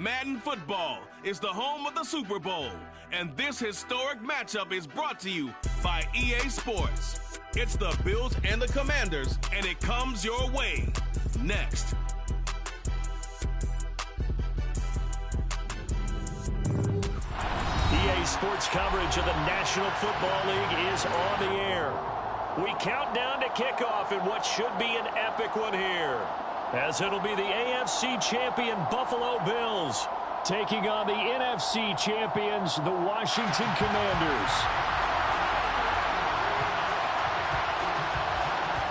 Madden Football is the home of the Super Bowl, and this historic matchup is brought to you by EA Sports. It's the Bills and the Commanders, and it comes your way next. EA Sports coverage of the National Football League is on the air. We count down to kickoff in what should be an epic one here, as it'll be the AFC champion Buffalo Bills taking on the NFC champions, the Washington Commanders.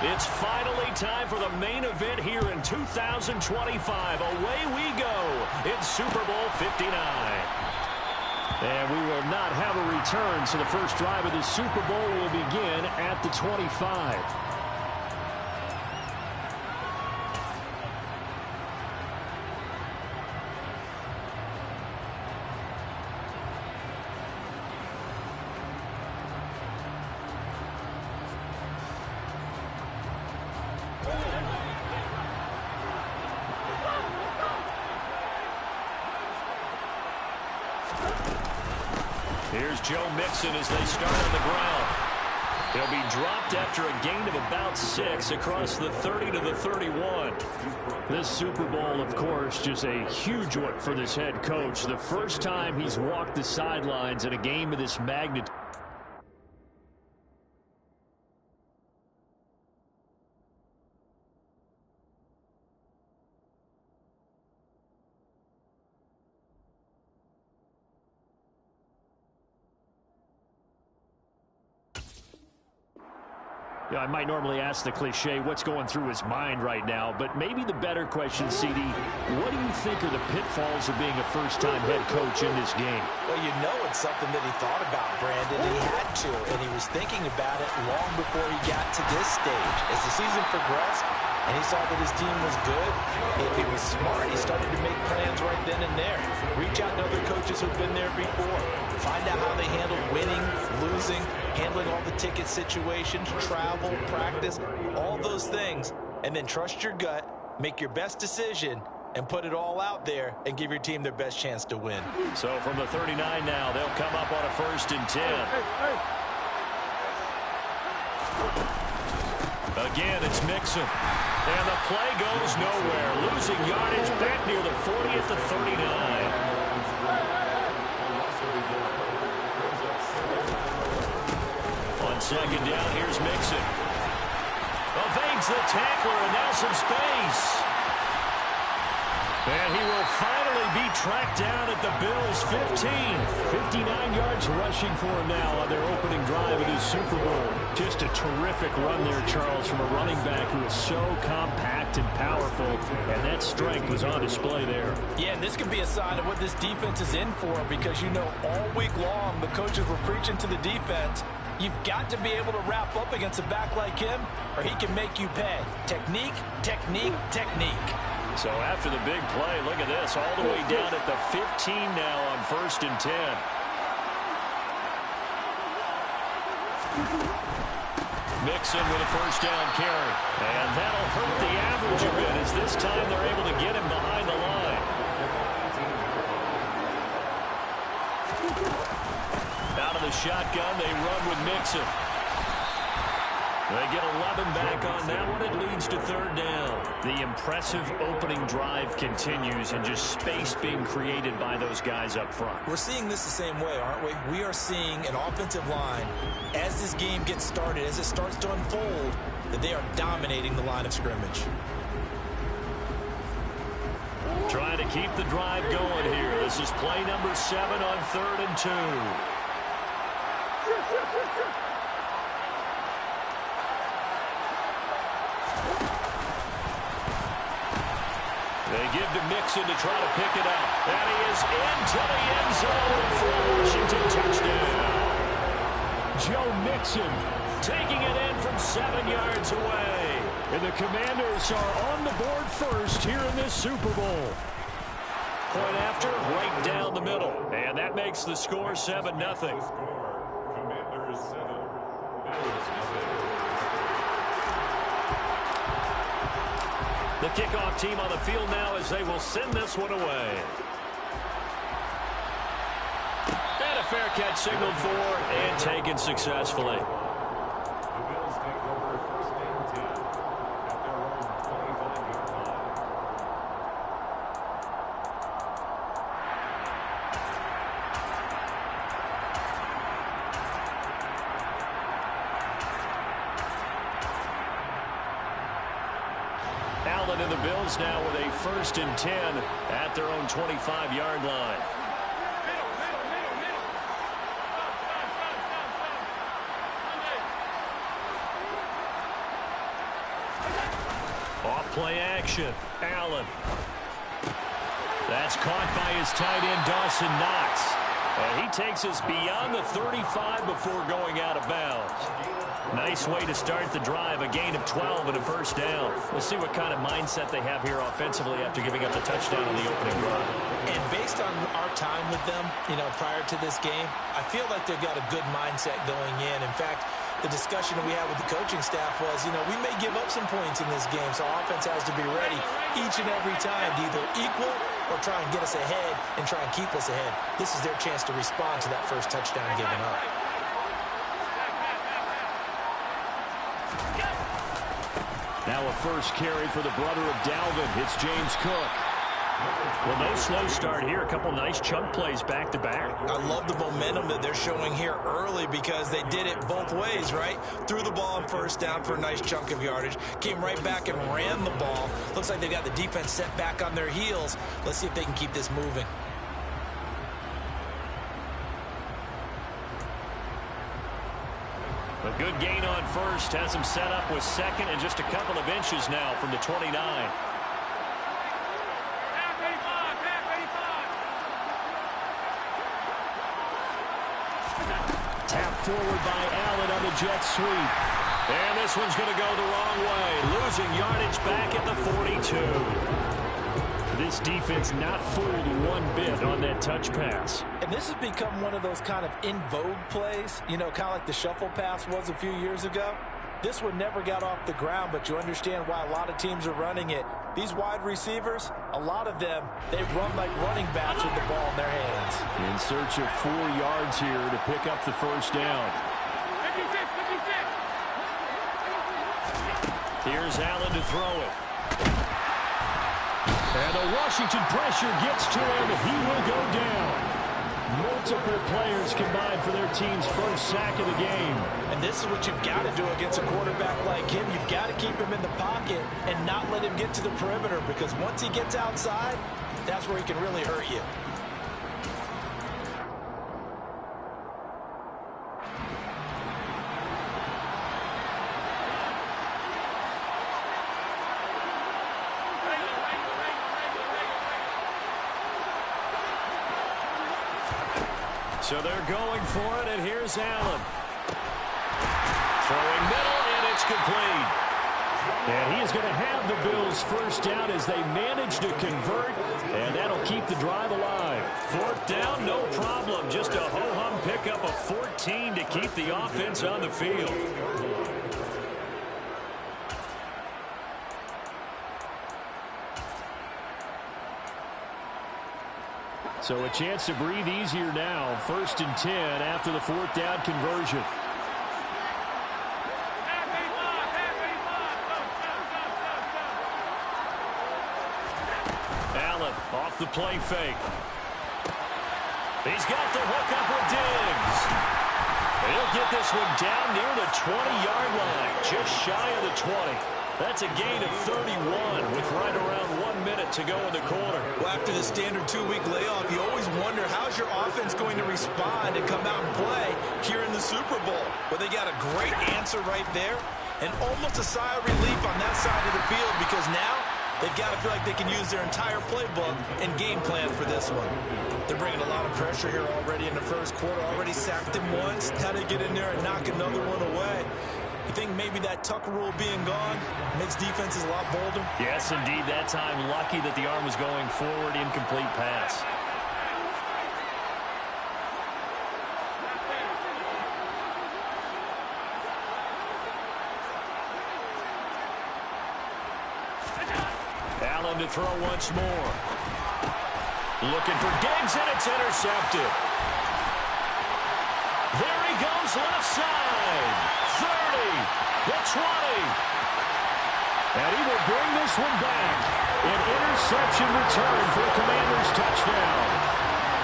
It's finally time for the main event here in 2025. Away we go in Super Bowl 59. And we will not have a return, so the first drive of the Super Bowl will begin at the 25. Here's Joe Mixon as they start on the ground. He'll be dropped after a gain of about 6 across the 30 to the 31. This Super Bowl, of course, just a huge one for this head coach. The first time he's walked the sidelines in a game of this magnitude. I might normally ask the cliche, what's going through his mind right now, but maybe the better question, CD, what do you think are the pitfalls of being a first-time head coach in this game? Well, you know it's something that he thought about, Brandon. He had to, and he was thinking about it long before he got to this stage. As the season progressed, and he saw that his team was good, if he was smart, he started to make plans right then and there. Reach out to other coaches who've been there before. Find out how they handle winning, losing, handling all the ticket situations, travel, practice, all those things. And then trust your gut, make your best decision, and put it all out there and give your team their best chance to win. So from the 39 now, they'll come up on a 1st and 10. Again, it's Mixon. And the play goes nowhere. Losing yardage back near the 40 at the 39. On 2nd down, here's Mixon. Evades the tackler, and now some space. And he will finally be tracked down at the Bills' 15. 59 yards rushing for him now on their opening drive of this Super Bowl. Just a terrific run there, Charles, from a running back who is so compact and powerful, and that strength was on display there. Yeah, and this could be a sign of what this defense is in for, because you know all week long the coaches were preaching to the defense, you've got to be able to wrap up against a back like him, or he can make you pay. Technique, technique, technique. So after the big play, look at this, all the way down at the 15 now on 1st and 10. Mixon with a 1st down carry. And that'll hurt the average a bit, as this time they're able to get him behind the line. Out of the shotgun, they run with Mixon. They get 11 back on that one. It leads to 3rd down. The impressive opening drive continues, and just space being created by those guys up front. We're seeing this the same way, aren't we? We are seeing an offensive line, as this game gets started, as it starts to unfold, that they are dominating the line of scrimmage. Trying to keep the drive going here. This is play number 7 on 3rd and 2. They give to Mixon to try to pick it up. And he is into the end zone for a Washington touchdown. Joe Mixon taking it in from 7 yards away. And the Commanders are on the board first here in this Super Bowl. Point after, right down the middle. And that makes the score 7-0. Commanders 7. The kickoff team on the field now as they will send this one away. fair catch signaled for and taken successfully. Allen and the Bills now with a 1st and 10 at their own 25-yard line. Off play action. Allen. That's caught by his tight end, Dawson Knox. And he takes us beyond the 35 before going out of bounds. Nice way to start the drive, a gain of 12 and a 1st down. We'll see what kind of mindset they have here offensively after giving up the touchdown on the opening drive. And based on our time with them, prior to this game, I feel like they've got a good mindset going in. In fact, the discussion that we had with the coaching staff was, we may give up some points in this game, so our offense has to be ready each and every time to either equal or try and get us ahead and try and keep us ahead. This is their chance to respond to that first touchdown given up. Now a first carry for the brother of Dalvin. It's James Cook. Well, no slow start here. A couple nice chunk plays back-to-back. I love the momentum that they're showing here early because they did it both ways, right? Threw the ball on 1st down for a nice chunk of yardage. Came right back and ran the ball. Looks like they got the defense set back on their heels. Let's see if they can keep this moving. A good gain on 1st. Has him set up with 2nd and just a couple of inches now from the 29. Tapped forward by Allen on the jet sweep. And this one's going to go the wrong way. Losing yardage back at the 42. This defense not fooled one bit on that touch pass. And this has become one of those kind of in vogue plays, kind of like the shuffle pass was a few years ago. This one never got off the ground, but you understand why a lot of teams are running it. These wide receivers, a lot of them, they run like running backs with the ball in their hands. In search of 4 yards here to pick up the 1st down. 56. Here's Allen to throw it. And the Washington pressure gets to him. He will go down. Multiple players combined for their team's 1st sack of the game. And this is what you've got to do against a quarterback like him. You've got to keep him in the pocket and not let him get to the perimeter, because once he gets outside, that's where he can really hurt you. So they're going for it, and here's Allen. Throwing middle, and it's complete. And he is going to have the Bills' 1st down as they manage to convert, and that'll keep the drive alive. 4th down, no problem. Just a ho-hum pickup of 14 to keep the offense on the field. So a chance to breathe easier now. 1st and 10 after the 4th down conversion. Allen off the play fake. He's got the hook up with Diggs. He'll get this one down near the 20-yard line, just shy of the 20. That's a gain of 31 with right around 1 minute to go in the quarter. Well, after the standard 2-week layoff, you always wonder how's your offense going to respond and come out and play here in the Super Bowl. Well, they got a great answer right there and almost a sigh of relief on that side of the field, because now they've got to feel like they can use their entire playbook and game plan for this one. They're bringing a lot of pressure here already in the 1st quarter. Already sacked him once. Now they get in there and knock another one away. You think maybe that tuck rule being gone makes defenses a lot bolder? Yes, indeed. That time, lucky that the arm was going forward. Incomplete pass. Allen to throw once more. Looking for Diggs, and it's intercepted. There he goes left side. 30, the 20. And he will bring this one back. An interception return for the Commanders' touchdown.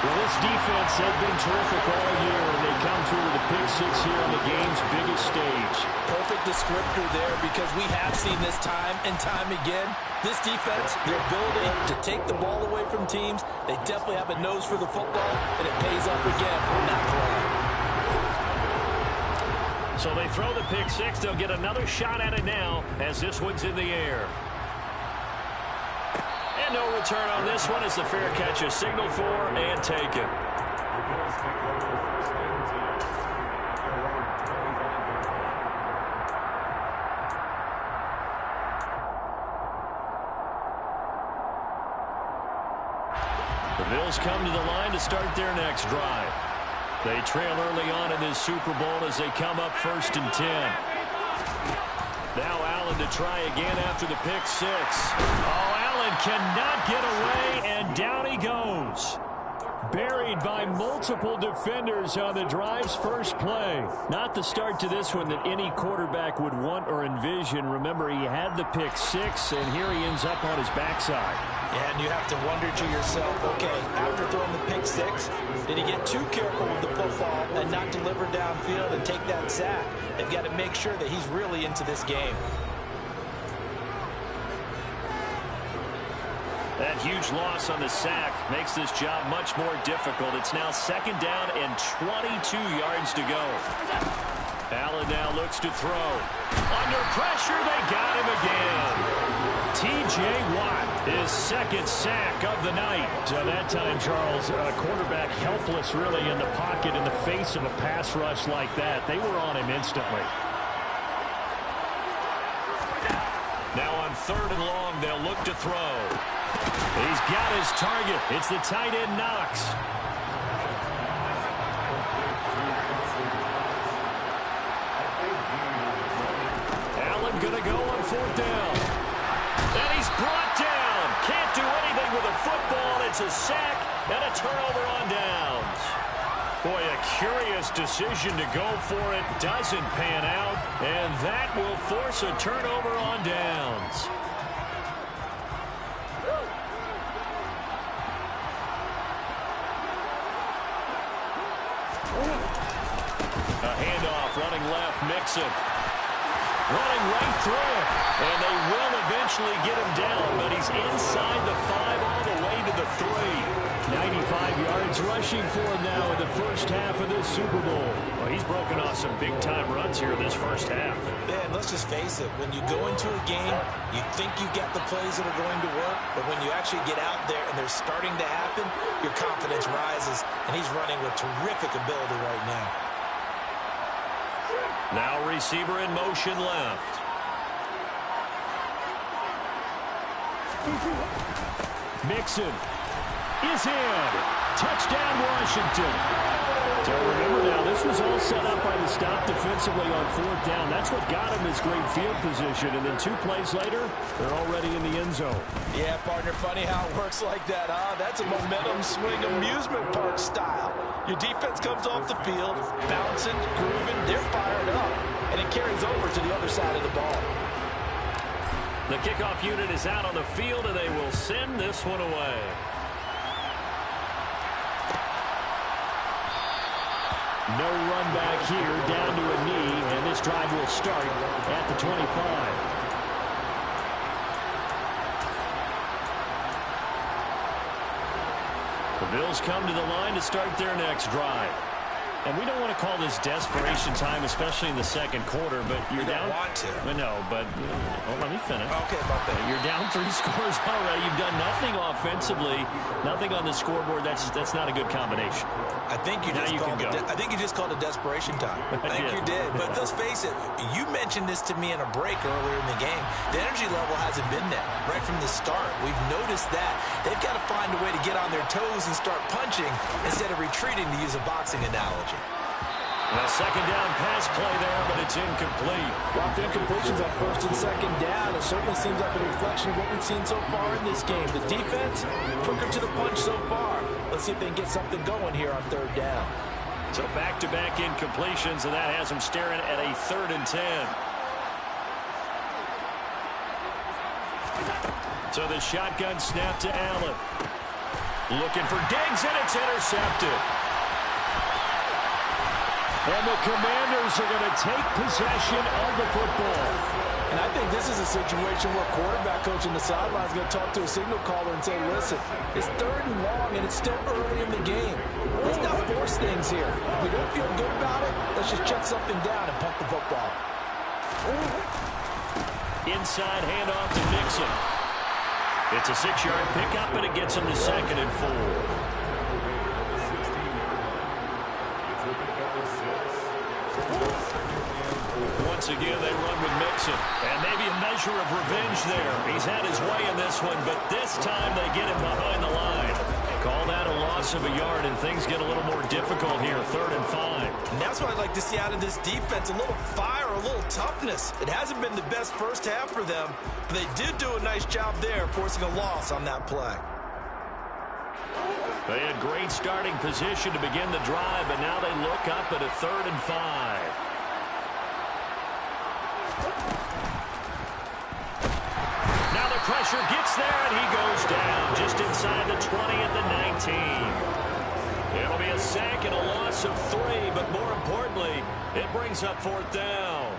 Well, this defense has been terrific all year, and they come through with a pick six here on the game's biggest stage. Perfect descriptor there, because we have seen this time and time again. This defense, their ability to take the ball away from teams, they definitely have a nose for the football, and it pays off again on that play. So they throw the pick six. They'll get another shot at it now as this one's in the air. And no return on this one as the fair catch is signaled for and taken. The Bills come to the line to start their next drive. They trail early on in this Super Bowl as they come up 1st and 10. Now Allen to try again after the pick six. Oh, Allen cannot get away, and down he goes. Buried by multiple defenders on the drive's first play. Not the start to this one that any quarterback would want or envision. Remember, he had the pick six, and here he ends up on his backside. Yeah, and you have to wonder to yourself, okay, after throwing the pick six, did he get too careful with the football and not deliver downfield and take that sack? They've got to make sure that he's really into this game. That huge loss on the sack makes this job much more difficult. It's now 2nd down and 22 yards to go. Allen now looks to throw. Under pressure, they got him again. T.J. Watt, his 2nd sack of the night. So that time, Charles, a quarterback helpless really in the pocket in the face of a pass rush like that. They were on him instantly. Now on 3rd and long, they'll look to throw. He's got his target. It's the tight end, Knox. Allen going to go on 4th down. And he's brought down. Can't do anything with a football. It's a sack and a turnover on downs. Boy, a curious decision to go for it. Doesn't pan out. And that will force a turnover on downs. A handoff, running left, Mixon. Running right through it. And they will eventually get him down, but he's inside the 5 all the way to the 3. 95 yards rushing for him now in the first half of this Super Bowl. Well, he's broken off some big-time runs here this first half. Man, let's just face it. When you go into a game, you think you've got the plays that are going to work, but when you actually get out there and they're starting to happen, your confidence rises, and he's running with terrific ability right now. Now receiver in motion left. Mixon is in. Touchdown, Washington. So remember now, this was all set up by the stop defensively on 4th down. That's what got him his great field position. And then 2 plays later, they're already in the end zone. Yeah, partner, funny how it works like that, huh? That's a momentum swing amusement park style. Your defense comes off the field, bouncing, grooving, they're fired up, and it carries over to the other side of the ball. The kickoff unit is out on the field, and they will send this one away. No run back here, down to a knee, and this drive will start at the 25. The Bills come to the line to start their next drive. And we don't want to call this desperation time, especially in the 2nd quarter, but you're down. You don't want to. I know, but let me finish. Okay, about that. You're down 3 scores already. You've done nothing offensively, nothing on the scoreboard. That's not a good combination. I think you just called it desperation time. I think you did. But let's face it, you mentioned this to me in a break earlier in the game. The energy level hasn't been there right from the start. We've noticed that. They've got to find a way to get on their toes and start punching instead of retreating, to use a boxing analogy. A 2nd down pass play there, but it's incomplete. Lots of incompletions on 1st and 2nd down. It certainly seems like a reflection of what we've seen so far in this game. The defense, quicker to the punch so far. Let's see if they can get something going here on 3rd down. So back-to-back incompletions, and that has him staring at a 3rd and 10. So the shotgun snap to Allen. Looking for Diggs, and it's intercepted. And the Commanders are going to take possession of the football. And I think this is a situation where quarterback coach in the sideline is going to talk to a signal caller and say, listen, it's 3rd and long, and it's still early in the game. Let's not force things here. If we don't feel good about it, let's just check something down and punt the football. Inside handoff to Mixon. It's a 6-yard pickup, and it gets him to 2nd and 4. Once again, they run with Mixon. And maybe a measure of revenge there. He's had his way in this one, but this time they get him behind the line. Call that a loss of a yard, and things get a little more difficult here, 3rd and 5. And that's what I'd like to see out of this defense, a little fire, a little toughness. It hasn't been the best first half for them, but they did do a nice job there, forcing a loss on that play. They had great starting position to begin the drive, but now they look up at a 3rd and 5. Now the pressure gets there, and he goes down just inside the 20 at the 19. It'll be a sack and a loss of 3, but more importantly, it brings up 4th down.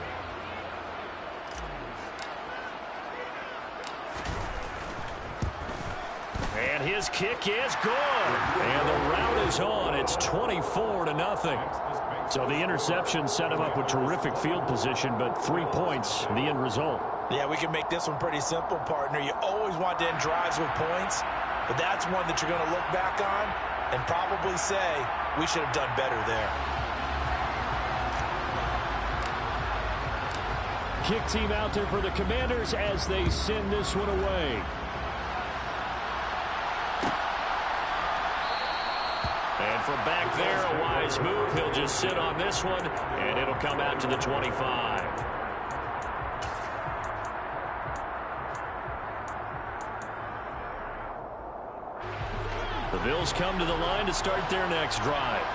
And his kick is good. And the route is on. It's 24-0. So the interception set him up with terrific field position, but 3 points, the end result. Yeah, we can make this one pretty simple, partner. You always want to end drives with points, but that's one that you're going to look back on and probably say, we should have done better there. Kick team out there for the Commanders as they send this one away. And from back there, a wise move. He'll just sit on this one, and it'll come out to the 25. The Bills come to the line to start their next drive.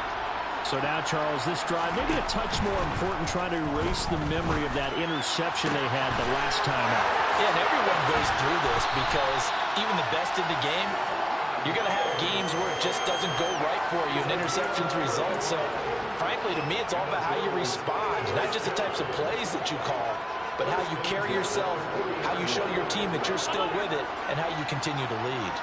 So now, Charles, this drive maybe a touch more important, trying to erase the memory of that interception they had the last time out. Yeah, and everyone goes through this because even the best in the game, you're going to have games where it just doesn't go right for you, and interceptions result. So, frankly, to me, it's all about how you respond, not just the types of plays that you call, but how you carry yourself, how you show your team that you're still with it, and how you continue to lead.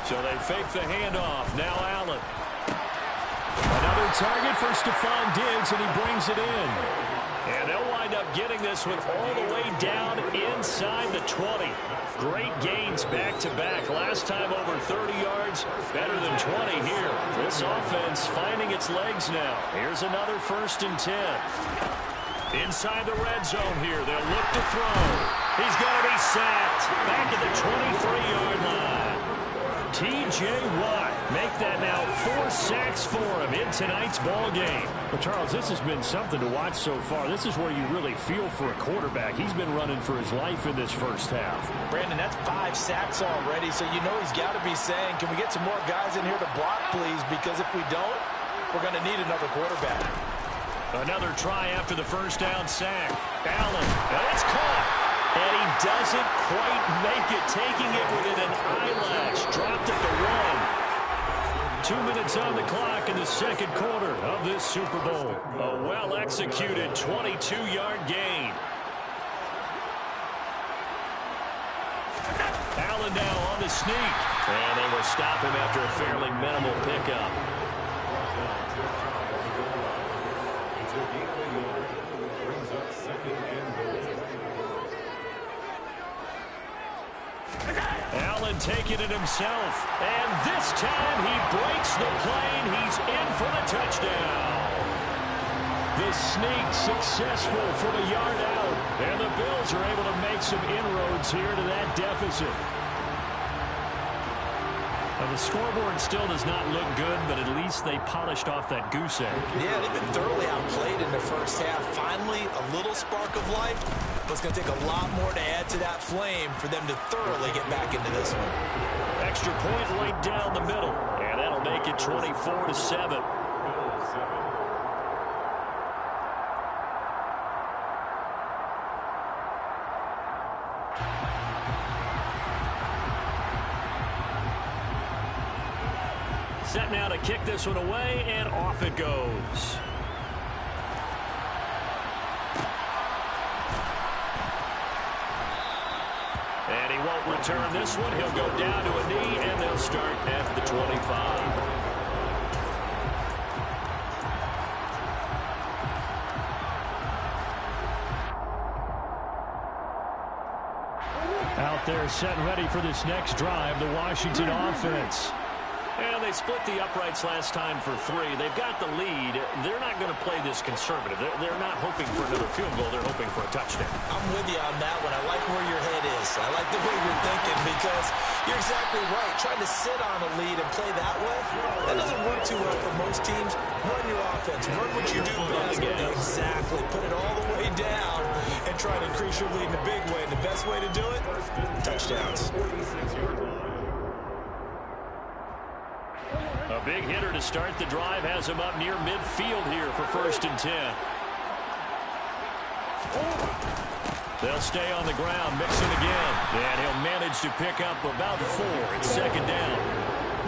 So they fake the handoff. Now Allen. Another target for Stephon Diggs, and he brings it in. And they'll wind up getting this one all the way down inside the 20. Great gains back-to-back. Last time over 30 yards, better than 20 here. This offense finding its legs now. Here's another 1st and 10. Inside the red zone here. They'll look to throw. He's going to be sacked back at the 23-yard line. T.J. Watt make that now 4 sacks for him in tonight's ball game. But, Charles, this has been something to watch so far. This is where you really feel for a quarterback. He's been running for his life in this first half. Brandon, that's 5 sacks already, so you know he's got to be saying, can we get some more guys in here to block, please? Because if we don't, we're going to need another quarterback. Another try after the first down sack. Allen, and it's caught. And he doesn't quite make it, taking it within an eyelash. Dropped at the 1. 2 minutes on the clock in the second quarter of this Super Bowl. A well-executed 22-yard gain. Allen now on the sneak. And they will stop him after a fairly minimal pickup. Allen taking it himself, and this time he breaks the plane. He's in for the touchdown. The sneak successful from a yard out, and the Bills are able to make some inroads here to that deficit. Now, the scoreboard still does not look good, but at least they polished off that goose egg. Yeah, they've been thoroughly outplayed in the first half. Finally, a little spark of life. but it's going to take a lot more to add to that flame for them to thoroughly get back into this one. Extra point right down the middle, and that'll make it 24-7. Set now to kick this one away, and off it goes. And he won't return this one. He'll go down to a knee, and they'll start at the 25. Out there set and ready for this next drive, the Washington offense. And they split the uprights last time for 3. They've got the lead. They're not going to play this conservative. They're not hoping for another field goal. They're hoping for a touchdown. I'm with you on that one. I like where your head is. I like the way you're thinking because you're exactly right. Trying to sit on a lead and play that way, that doesn't work too well for most teams. Run your offense. Run what you do best. Exactly. Put it all the way down and try to increase your lead in a big way. And the best way to do it, touchdowns. A big hitter to start the drive has him up near midfield here for 1st and 10. They'll stay on the ground, mix it again, and he'll manage to pick up about 4. It's 2nd down.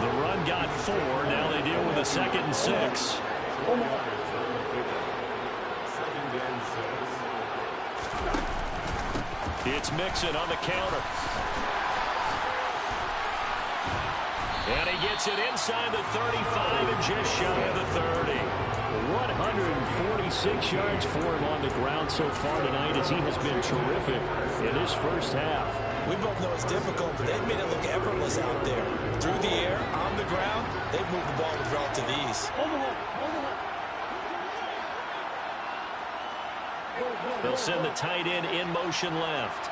The run got 4. Now they deal with a 2nd and 6. It's Mixon on the counter. And he gets it inside the 35 and just shy of the 30. 146 yards for him on the ground so far tonight as he has been terrific in his first half. We both know it's difficult, but they've made it look effortless out there. Through the air, on the ground, they've moved the ball with relative ease. They'll send the tight end in motion left.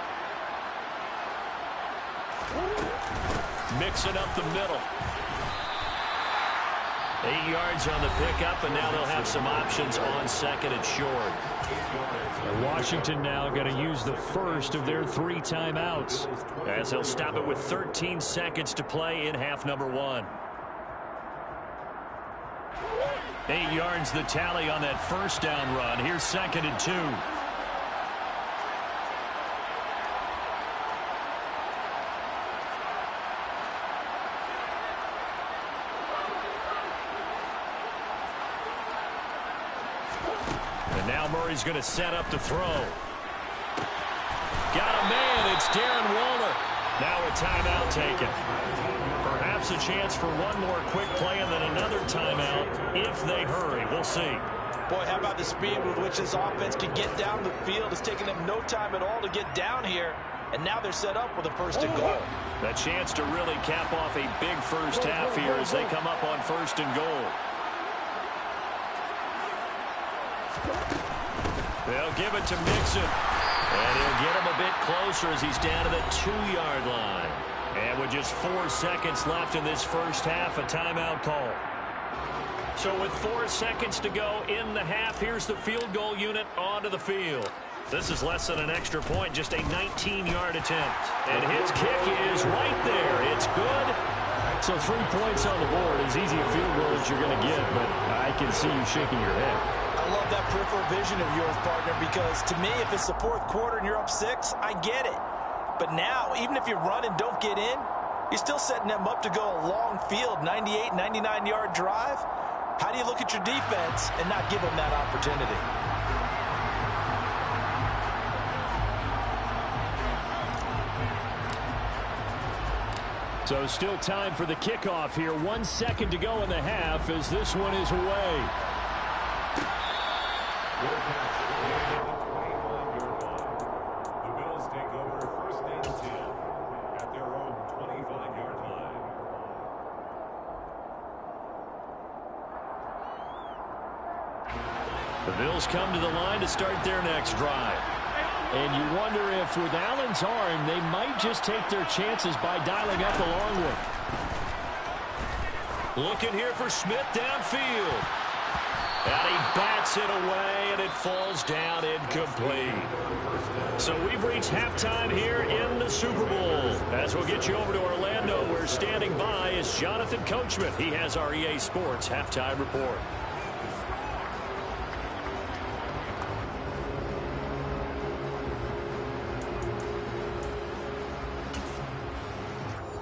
Mixing up the middle. 8 yards on the pickup, and now they'll have some options on 2nd and short. Washington now going to use the first of their 3 timeouts as they'll stop it with 13 seconds to play in half number 1. 8 yards the tally on that 1st down run. Here's 2nd and 2. Murray's going to set up to throw. Got a man. It's Darren Waller. Now a timeout taken. Perhaps a chance for one more quick play and then another timeout if they hurry. We'll see. Boy, how about the speed with which this offense can get down the field? It's taken them no time at all to get down here. And now they're set up with a 1st and goal. A chance to really cap off a big first half here as they come up on 1st and goal. They'll give it to Mixon. And he'll get him a bit closer as he's down to the 2-yard line. And with just 4 seconds left in this first half, a timeout call. So with 4 seconds to go in the half, here's the field goal unit onto the field. This is less than an extra point, just a 19-yard attempt. And his kick is right there. It's good. So 3 points on the board. As easy a field goal as you're going to get, but I can see you shaking your head. I love that peripheral vision of yours, partner, because to me, if it's the 4th quarter and you're up 6, I get it. But now, even if you run and don't get in, you're still setting them up to go a long field, 98, 99-yard drive. How do you look at your defense and not give them that opportunity? So still time for the kickoff here. 1 second to go in the half as this one is away. The Bills take over 1st and 10 at their own 25-yard line. The Bills come to the line to start their next drive. And you wonder if with Allen's arm, they might just take their chances by dialing up the long one. Looking here for Smith downfield. And he bats it away, and it falls down incomplete. So we've reached halftime here in the Super Bowl. As we'll get you over to Orlando, where standing by is Jonathan Coachman. He has our EA Sports halftime report.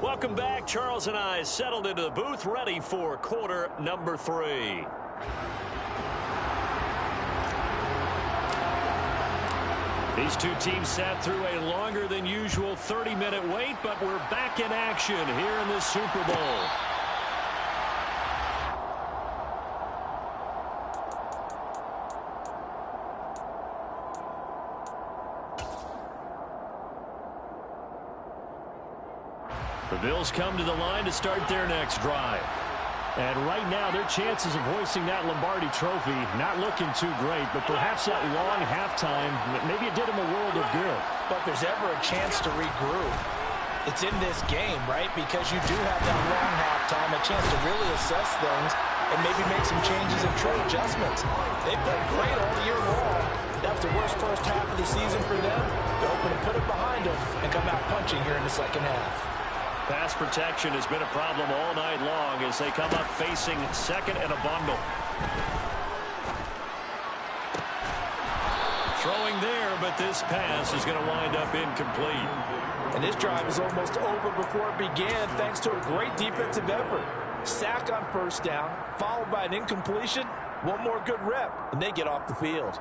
Welcome back. Charles and I settled into the booth, ready for quarter number 3. These two teams sat through a longer than usual 30-minute wait, but we're back in action here in the Super Bowl. The Bills come to the line to start their next drive. And right now, their chances of hoisting that Lombardi trophy not looking too great, but perhaps that long halftime, maybe it did them a world of good. But if there's ever a chance to regroup, it's in this game, right? Because you do have that long halftime, a chance to really assess things and maybe make some changes and true adjustments. They've played great all year long. That's the worst first half of the season for them. They're hoping to put it behind them and come out punching here in the second half. Pass protection has been a problem all night long as they come up facing second and a bundle. Throwing there, but this pass is going to wind up incomplete. And this drive is almost over before it began thanks to a great defensive effort. Sack on first down, followed by an incompletion. One more good rep, and they get off the field.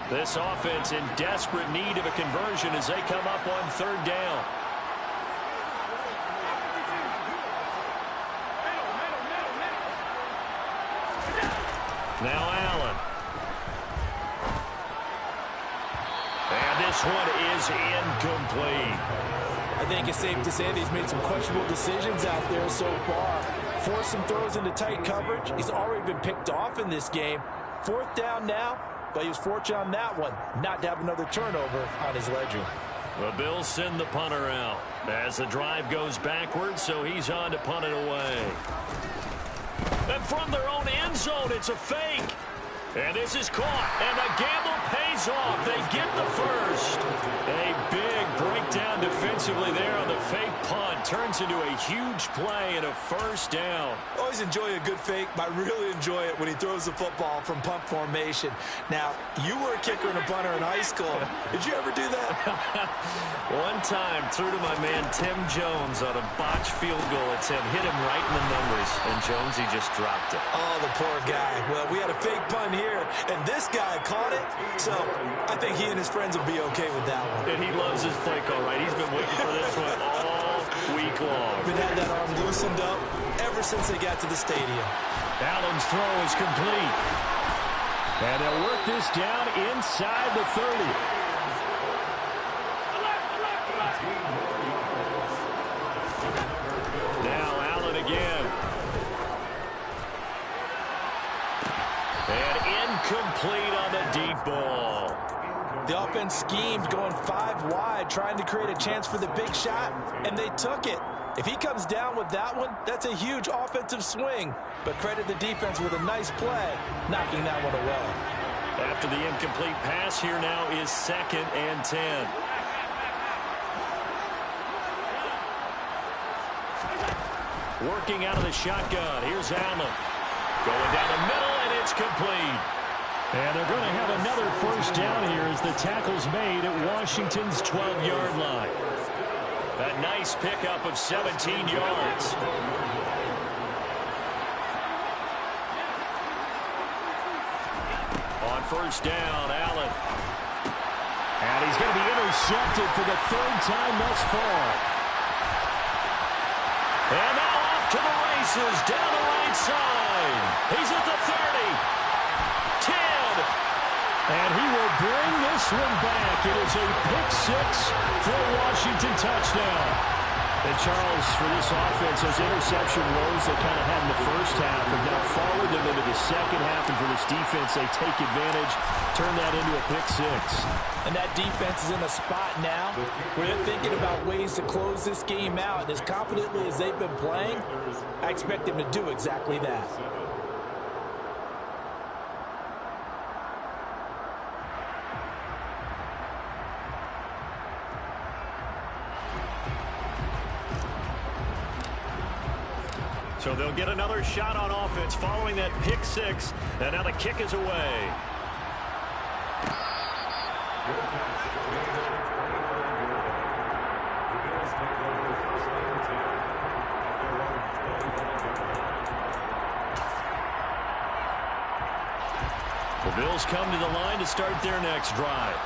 This offense in desperate need of a conversion as they come up on third down. Now Allen. And this one is incomplete. I think it's safe to say that he's made some questionable decisions out there so far. Forced some throws into tight coverage. He's already been picked off in this game. Fourth down now. But he was fortunate on that one, not to have another turnover on his ledger. The Bills send the punter out as the drive goes backwards, so he's on to punt it away. And from their own end zone, it's a fake. And this is caught, and the gamble pays off. They get the first. A big breakdown defensively there on the fake punt. Turns into a huge play and a first down. Always enjoy a good fake, but I really enjoy it when he throws the football from punt formation. Now, you were a kicker and a punter in high school. Did you ever do that? One time, threw to my man Tim Jones on a botched field goal attempt. Hit him right in the numbers, and Jonesy just dropped it. Oh, the poor guy. Well, we had a fake punt here, and this guy caught it, so I think he and his friends will be okay with that one. And he loves his play call, right? He's been waiting for this one all week long. Been had that arm loosened up ever since they got to the stadium. Allen's throw is complete. And they'll work this down inside the 30. Now Allen again. And incomplete on the deep ball. The offense schemed going 5 wide, trying to create a chance for the big shot, and they took it. If he comes down with that one, that's a huge offensive swing. But credit the defense with a nice play, knocking that one away. After the incomplete pass, here now is 2nd and 10. Working out of the shotgun. Here's Allen. Going down the middle, and it's complete. And they're going to have another first down here as the tackle's made at Washington's 12-yard line. A nice pickup of 17 yards. On first down, Allen. And he's going to be intercepted for the 3rd time thus far. And now off to the races down the right side. He's at the 30. 10. And he will bring this one back. It is a pick-6 for a Washington touchdown. And Charles, for this offense, those interception woes they kind of had in the first half have now followed them into the second half. And for this defense, they take advantage, turn that into a pick-6. And that defense is in a spot now where they're thinking about ways to close this game out. And as confidently as they've been playing, I expect them to do exactly that. So they'll get another shot on offense following that pick six. And now the kick is away. The Bills come to the line to start their next drive.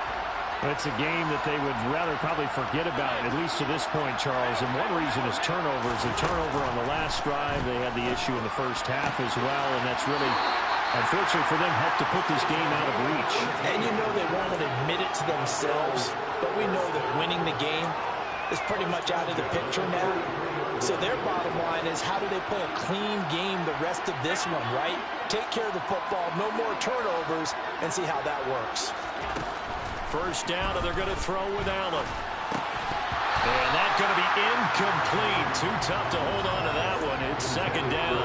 It's a game that they would rather probably forget about, at least to this point, Charles. And one reason is turnovers. A turnover on the last drive. They had the issue in the first half as well, and that's really, unfortunately for them, helped to put this game out of reach. And you know they won't admit it to themselves, but we know that winning the game is pretty much out of the picture now. So their bottom line is, how do they play a clean game the rest of this one, right? Take care of the football, no more turnovers, and see how that works. First down, and they're going to throw with Allen. And that's going to be incomplete. Too tough to hold on to that one. It's second down.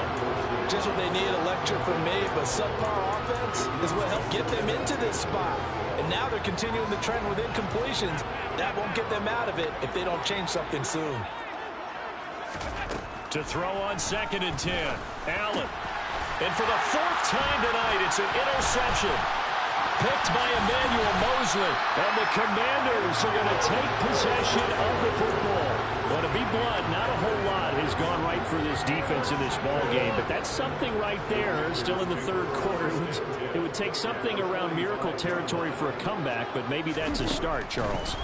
Just what they need, a lecture from me, but subpar offense is what helped get them into this spot. And now they're continuing the trend with incompletions. That won't get them out of it if they don't change something soon. To throw on 2nd and 10. Allen. And for the 4th time tonight, it's an interception. Picked by Emmanuel Mosley. And the Commanders are going to take possession of the football. Well, to be blunt, not a whole lot has gone right for this defense in this ball game, but that's something right there. Still in the 3rd quarter. It would take something around miracle territory for a comeback, but maybe that's a start, Charles.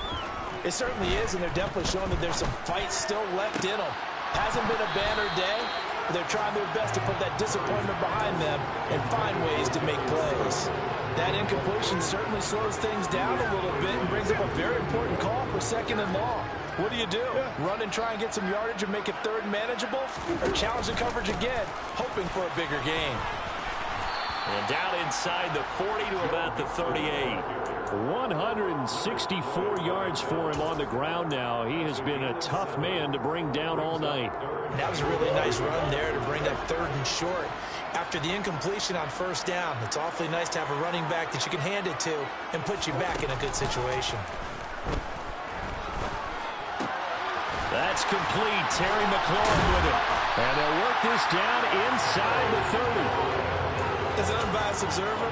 It certainly is, and they're definitely showing that there's some fight still left in them. Hasn't been a banner day, but they're trying their best to put that disappointment behind them and find ways to make plays. That incompletion certainly slows things down a little bit and brings up a very important call for 2nd and long. What do you do? Run and try and get some yardage and make it 3rd manageable? Or challenge the coverage again, hoping for a bigger gain? And down inside the 40 to about the 38. 164 yards for him on the ground now. He has been a tough man to bring down all night. That was a really nice run there to bring up 3rd and short. After the incompletion on 1st down, it's awfully nice to have a running back that you can hand it to and put you back in a good situation. That's complete. Terry McLaurin with it. And they'll work this down inside the 30. As an unbiased observer,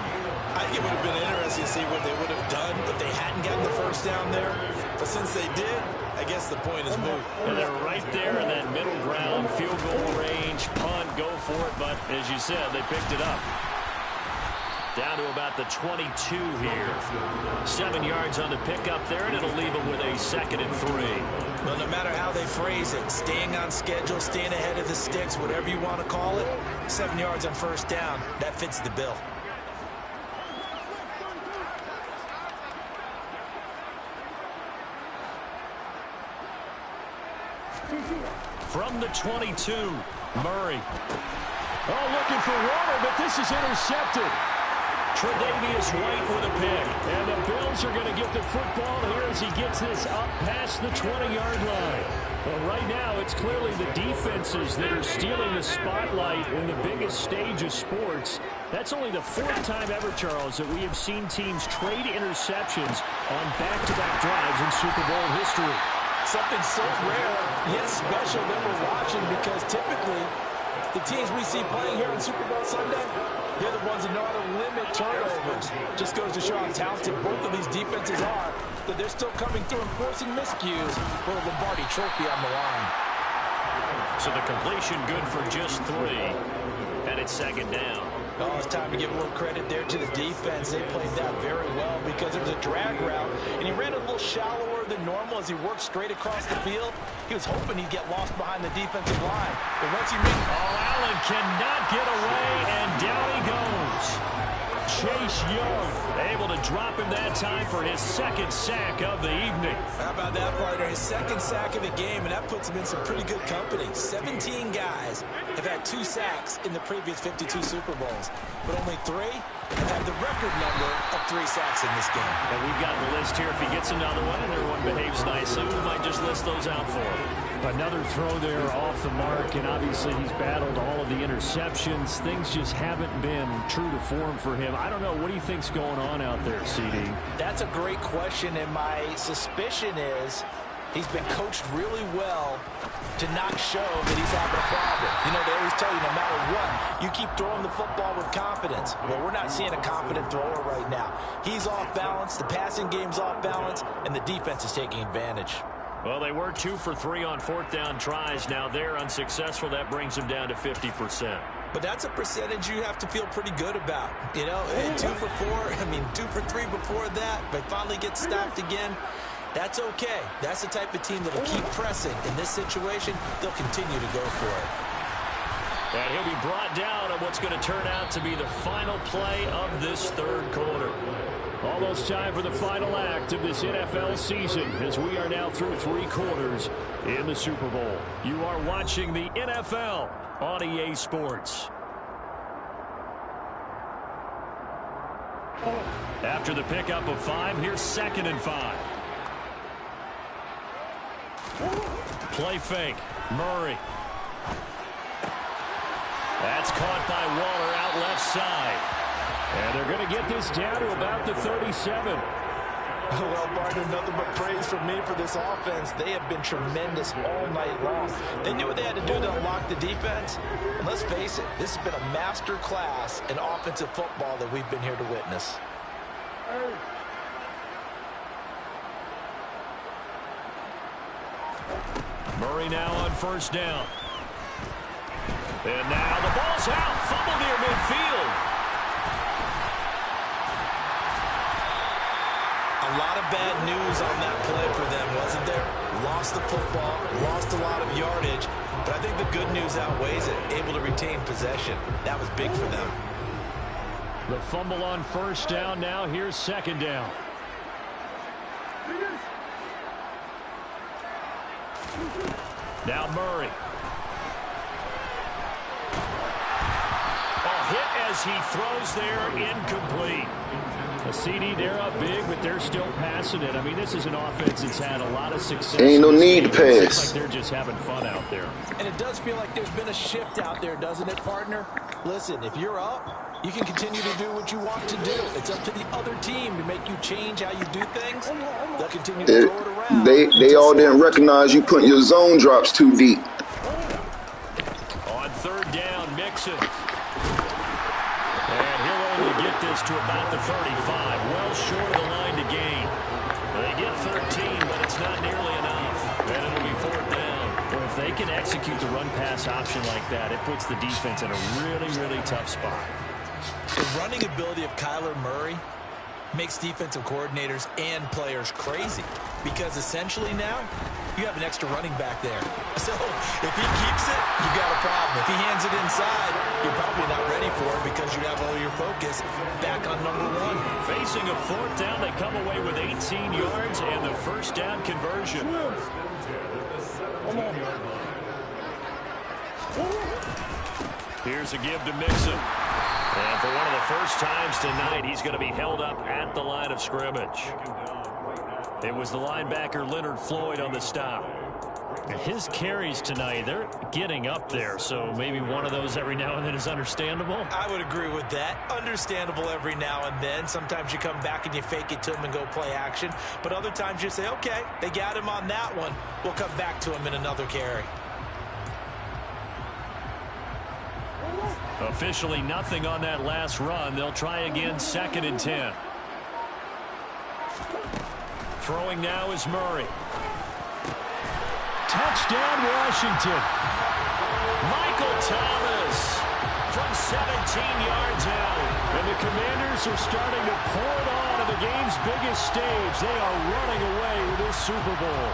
I think it would have been interesting to see what they would have done if they hadn't gotten the 1st down there. But since they did, I guess the point is moot. And they're right there in that middle ground, field goal range, punt, go for it. But as you said, they picked it up. Down to about the 22 here. 7 yards on the pickup there, and it'll leave them with a 2nd and 3. Well, no matter how they phrase it, staying on schedule, staying ahead of the sticks, whatever you want to call it, 7 yards on 1st down, that fits the bill. From the 22, Murray. Oh, looking for water, but this is intercepted. Tre'Davious White with a pick. And the Bills are going to get the football here as he gets this up past the 20-yard line. Well, right now, it's clearly the defenses that are stealing the spotlight in the biggest stage of sports. That's only the 4th time ever, Charles, that we have seen teams trade interceptions on back-to-back drives in Super Bowl history. Something so rare, yet special that we're watching, because typically the teams we see playing here on Super Bowl Sunday, they're the ones that know how to limit turnovers. Just goes to show how talented both of these defenses are, that they're still coming through and forcing miscues with a Lombardi trophy on the line. So the completion good for just 3, and it's 2nd down. Oh, it's time to give a little credit there to the defense. They played that very well because it was a drag route, and he ran a little shallower than normal as he worked straight across the field. He was hoping he'd get lost behind the defensive line. But once he made... Oh, Allen cannot get away, and down he goes. Chase Young Able to drop him that time for his second sack of the evening. How about that, partner? His second sack of the game, and that puts him in some pretty good company. 17 guys have had 2 sacks in the previous 52 Super Bowls, but only 3 have had the record number of 3 sacks in this game. And we've got the list here. If he gets another one and everyone behaves nicely, we might just list those out for him. Another throw there off the mark, and obviously he's battled all of the interceptions. Things just haven't been true to form for him. I don't know. What do you think's going on out there, CD? That's a great question, and my suspicion is he's been coached really well to not show that he's having a problem. You know, they always tell you no matter what, you keep throwing the football with confidence. Well, we're not seeing a confident thrower right now. He's off balance, the passing game's off balance, and the defense is taking advantage. Well, they were 2 for 3 on 4th down tries. Now they're unsuccessful. That brings them down to 50%. But that's a percentage you have to feel pretty good about. You know, 2 for 4, I mean, 2 for 3 before that, but finally get stopped again. That's okay. That's the type of team that will keep pressing. In this situation, they'll continue to go for it. And he'll be brought down on what's going to turn out to be the final play of this 3rd quarter. Almost time for the final act of this NFL season as we are now through 3 quarters in the Super Bowl. You are watching the NFL on EA Sports. After the pickup of 5, here's 2nd and 5. Play fake. Murray. That's caught by Waller out left side. And they're going to get this down to about the 37. Well, partner, nothing but praise from me for this offense. They have been tremendous all night long. They knew what they had to do to unlock the defense. And let's face it, this has been a master class in offensive football that we've been here to witness. Murray now on 1st down. And now the ball's out. Fumble near midfield. A lot of bad news on that play for them, wasn't there? Lost the football, lost a lot of yardage, but I think the good news outweighs it. Able to retain possession. That was big for them. The fumble on 1st down. Now here's 2nd down. Now Murray. A hit as he throws there, incomplete. A CD, they're up big, but they're still passing it. I mean, this is an offense that's had a lot of success. Ain't no need to pass. It seems like they're just having fun out there. And it does feel like there's been a shift out there, doesn't it, partner? Listen, if you're up, you can continue to do what you want to do. It's up to the other team to make you change how you do things. They'll continue to throw it around. They all didn't recognize you putting your zone drops too deep. On 3rd down, Mixon. And he'll only get this to about the 35. Well short of the line to gain. They get 13, but it's not nearly enough. And it'll be 4th down. Well, if they can execute the run-pass option like that, it puts the defense in a really, really tough spot. The running ability of Kyler Murray makes defensive coordinators and players crazy because essentially now you have an extra running back there. So if he keeps it, you got a problem. If he hands it inside, you're probably not ready for it because you have all your focus back on number 1. Facing a 4th down, they come away with 18 yards and the 1st down conversion. Here's a give to Mixon. And for one of the first times tonight, he's going to be held up at the line of scrimmage. It was the linebacker Leonard Floyd on the stop. His carries tonight, they're getting up there, so maybe one of those every now and then is understandable. I would agree with that. Understandable every now and then. Sometimes you come back and you fake it to him and go play action. But other times you say, okay, they got him on that one. We'll come back to him in another carry. Officially nothing on that last run. They'll try again, 2nd and 10. Throwing now is Murray. Touchdown, Washington. Michael Thomas from 17 yards out. And the Commanders are starting to pour it on the game's biggest stage. They are running away with this Super Bowl.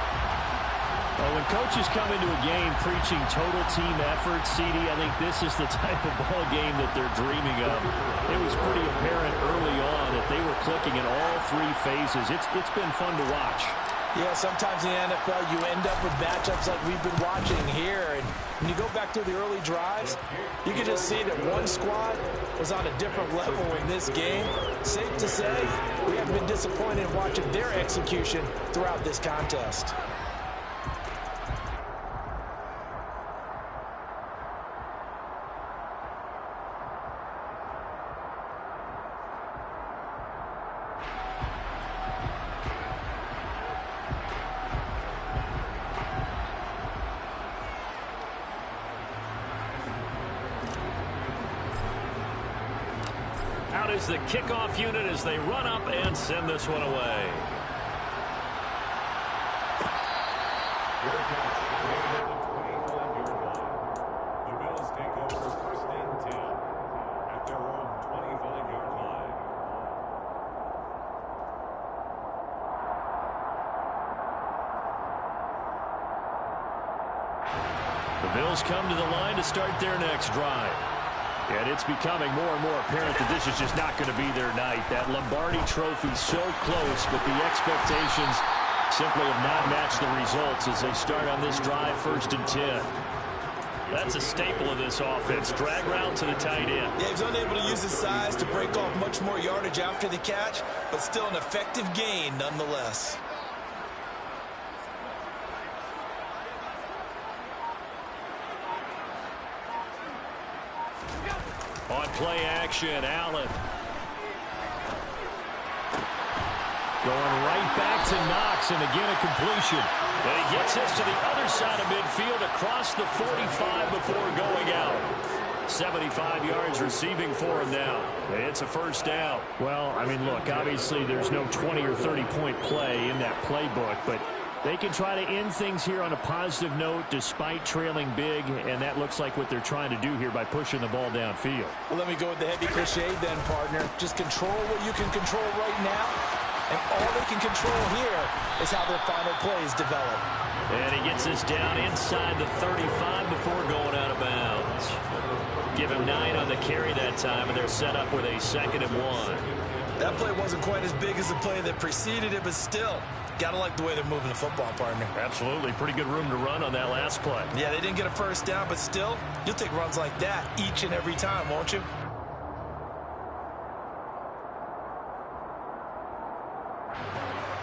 Well, when coaches come into a game preaching total team effort, CD, I think this is the type of ball game that they're dreaming of. It was pretty apparent early on that they were clicking in all three phases. It's been fun to watch. Yeah, sometimes in the NFL you end up with matchups like we've been watching here. And when you go back to the early drives, you can just see that one squad was on a different level in this game. Safe to say, we haven't been disappointed in watching their execution throughout this contest. Out is the kickoff unit as they run up and send this one away. The Bills take over first and 10 at their own 25-yard line. The Bills come to the line to start their next drive. And it's becoming more and more apparent that this is just not going to be their night. That Lombardi trophy so close, but the expectations simply have not matched the results as they start on this drive, 1st and 10. That's a staple of this offense. Drag route to the tight end. Yeah, he's unable to use his size to break off much more yardage after the catch, but still an effective gain nonetheless. On play action, Allen. Going right back to Knox, and again a completion. And he gets this to the other side of midfield across the 45 before going out. 75 yards receiving for him now. It's a first down. Well, I mean, look, obviously there's no 20 or 30-point play in that playbook, but they can try to end things here on a positive note despite trailing big, and that looks like what they're trying to do here by pushing the ball downfield. Well, let me go with the heavy cliche then, partner. Just control what you can control right now, and all they can control here is how their final plays develop. And he gets this down inside the 35 before going out of bounds. Give him 9 on the carry that time, and they're set up with a 2nd and 1. That play wasn't quite as big as the play that preceded it, but still, gotta like the way they're moving the football, partner. Absolutely. Pretty good room to run on that last play. Yeah, they didn't get a first down, but still, you'll take runs like that each and every time, won't you?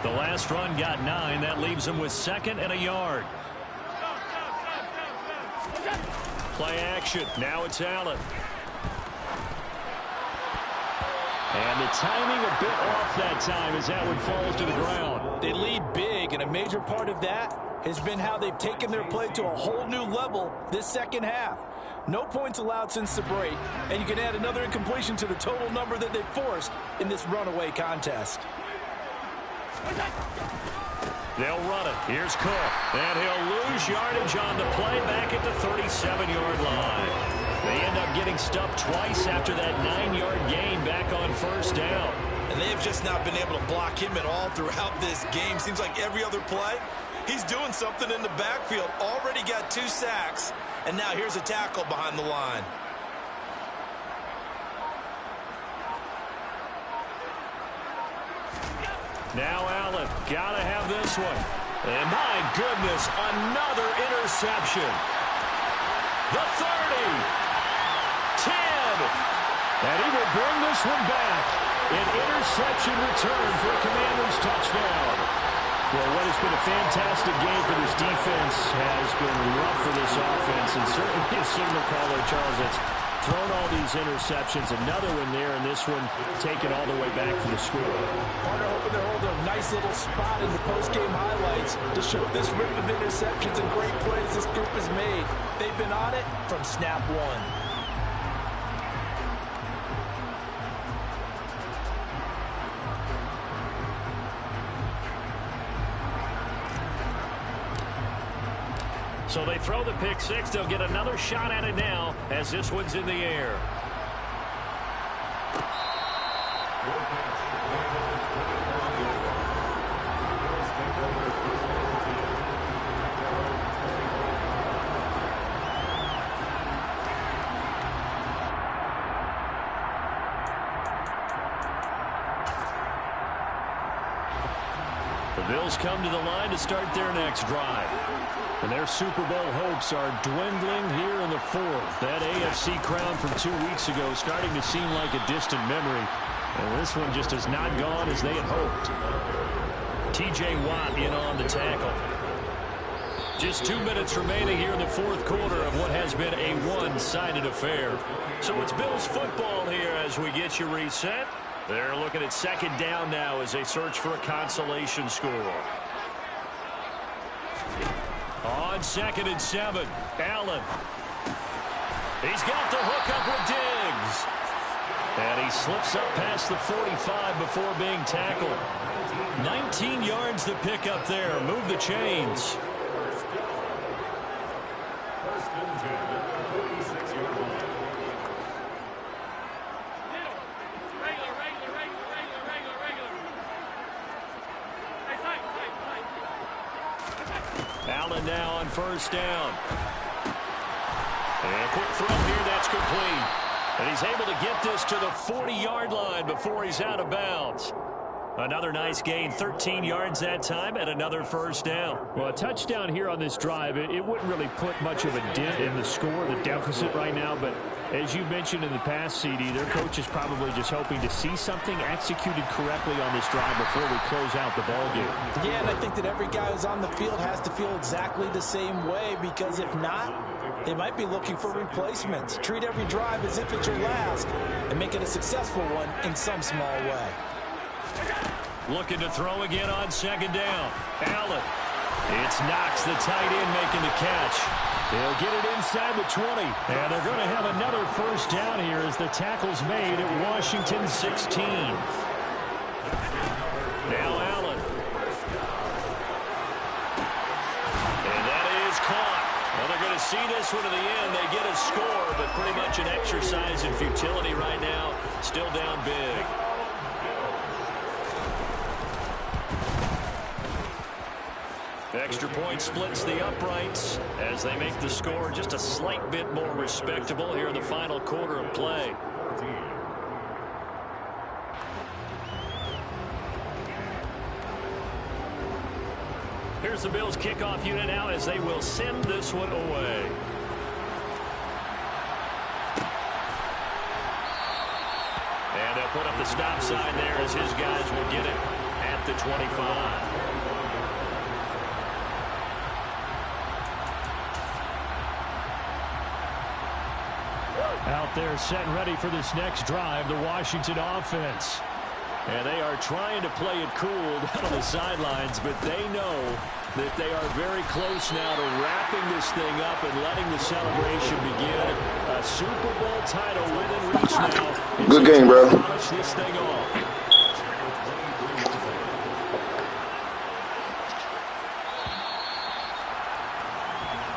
The last run got 9. That leaves him with 2nd and a yard. Play action. Now it's Allen. And the timing a bit off that time as that one falls to the ground. They lead big, and a major part of that has been how they've taken their play to a whole new level this second half. No points allowed since the break, and you can add another incompletion to the total number that they've forced in this runaway contest. They'll run it. Here's Cook. And he'll lose yardage on the play back at the 37-yard line. They end up getting stuffed twice after that 9-yard gain back on first down. And they've just not been able to block him at all throughout this game. Seems like every other play, he's doing something in the backfield. Already got 2 sacks, and now here's a tackle behind the line. Now Allen, gotta have this one. And my goodness, another interception. The 30. 10. And he will bring this one back. An interception return for a Commanders touchdown. Well, what has been a fantastic game for this defense has been rough for this offense, and certainly a signal caller, Charles, that's thrown all these interceptions. Another one there, and this one taken all the way back for the score. Partner hoping they're holding a nice little spot in the post-game highlights to show this rip of interceptions and great plays this group has made. They've been on it from snap one. So they throw the pick six. They'll get another shot at it now as this one's in the air. Bills come to the line to start their next drive. And their Super Bowl hopes are dwindling here in the fourth. That AFC crown from 2 weeks ago starting to seem like a distant memory. And this one just has not gone as they had hoped. T.J. Watt in on the tackle. Just 2 minutes remaining here in the fourth quarter of what has been a one-sided affair. So it's Bills football here as we get you reset. They're looking at second down now as they search for a consolation score. On 2nd and 7, Allen. He's got the hook up with Diggs. And he slips up past the 45 before being tackled. 19 yards to pick up there. Move the chains. First and 10, 46-yard line. Allen now on first down. And a quick throw here, that's complete. And he's able to get this to the 40-yard line before he's out of bounds. Another nice gain, 13 yards that time, and another first down. Well, a touchdown here on this drive, it wouldn't really put much of a dent in the score, the deficit right now. But as you mentioned in the past, CD, their coach is probably just hoping to see something executed correctly on this drive before we close out the ballgame. Yeah, and I think that every guy who's on the field has to feel exactly the same way, because if not, they might be looking for replacements. Treat every drive as if it's your last and make it a successful one in some small way. Looking to throw again on second down. Allen. It's Knox, the tight end, making the catch. They'll get it inside the 20. And they're going to have another first down here as the tackle's made at Washington 16. Now Allen. And that is caught. Well, they're going to see this one to the end. They get a score, but pretty much an exercise in futility right now. Still down big. Extra point splits the uprights as they make the score just a slight bit more respectable here in the final quarter of play. Here's the Bills kickoff unit now as they will send this one away. And they'll put up the stop sign there as his guys will get it at the 25. Out there set and ready for this next drive, the Washington offense. And they are trying to play it cool down on the sidelines, but they know that they are very close now to wrapping this thing up and letting the celebration begin. A Super Bowl title within reach now. Good game, bro. Finish this thing off.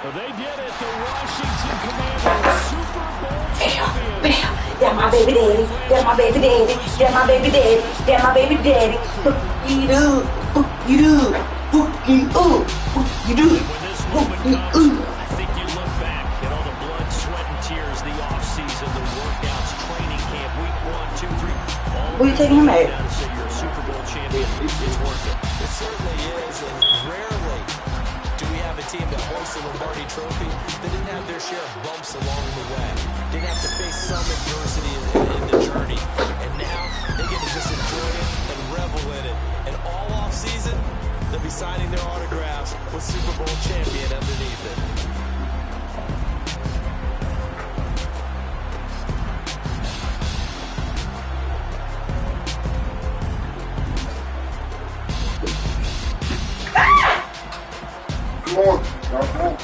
Well, they did it. The Washington Commanders Super Bowl champions. They're my baby daddy. They're my baby daddy. They're my baby daddy. They're my baby daddy. Fuck you do. Fuck you do. Fuck you ooh. Fuck you do. When this moment comes, I think you look back at all the blood, sweat, and tears, the offseason, the workouts, training camp, week 1, 2, 3. All Where you taking him at? down to say you're a Super Bowl champion. It's worth it. It certainly is, and rarely do we have a team that hoists the Lombardi Trophy that didn't have their share of bumps along the way. Didn't have to face some adversity in the journey. And now they get to just enjoy it and revel in it. And all off season, they'll be signing their autographs with Super Bowl champion underneath it. Come on. Come on.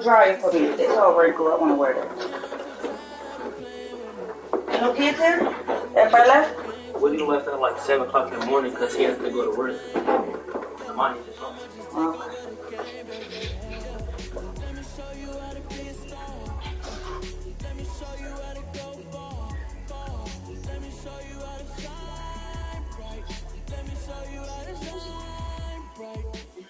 dryer for me. It's all wrinkled. I want to wear that. Ain't no kids here? Everybody left? Woody left at like 7 o'clock in the morning because he has to go to work. Monty just home. Okay.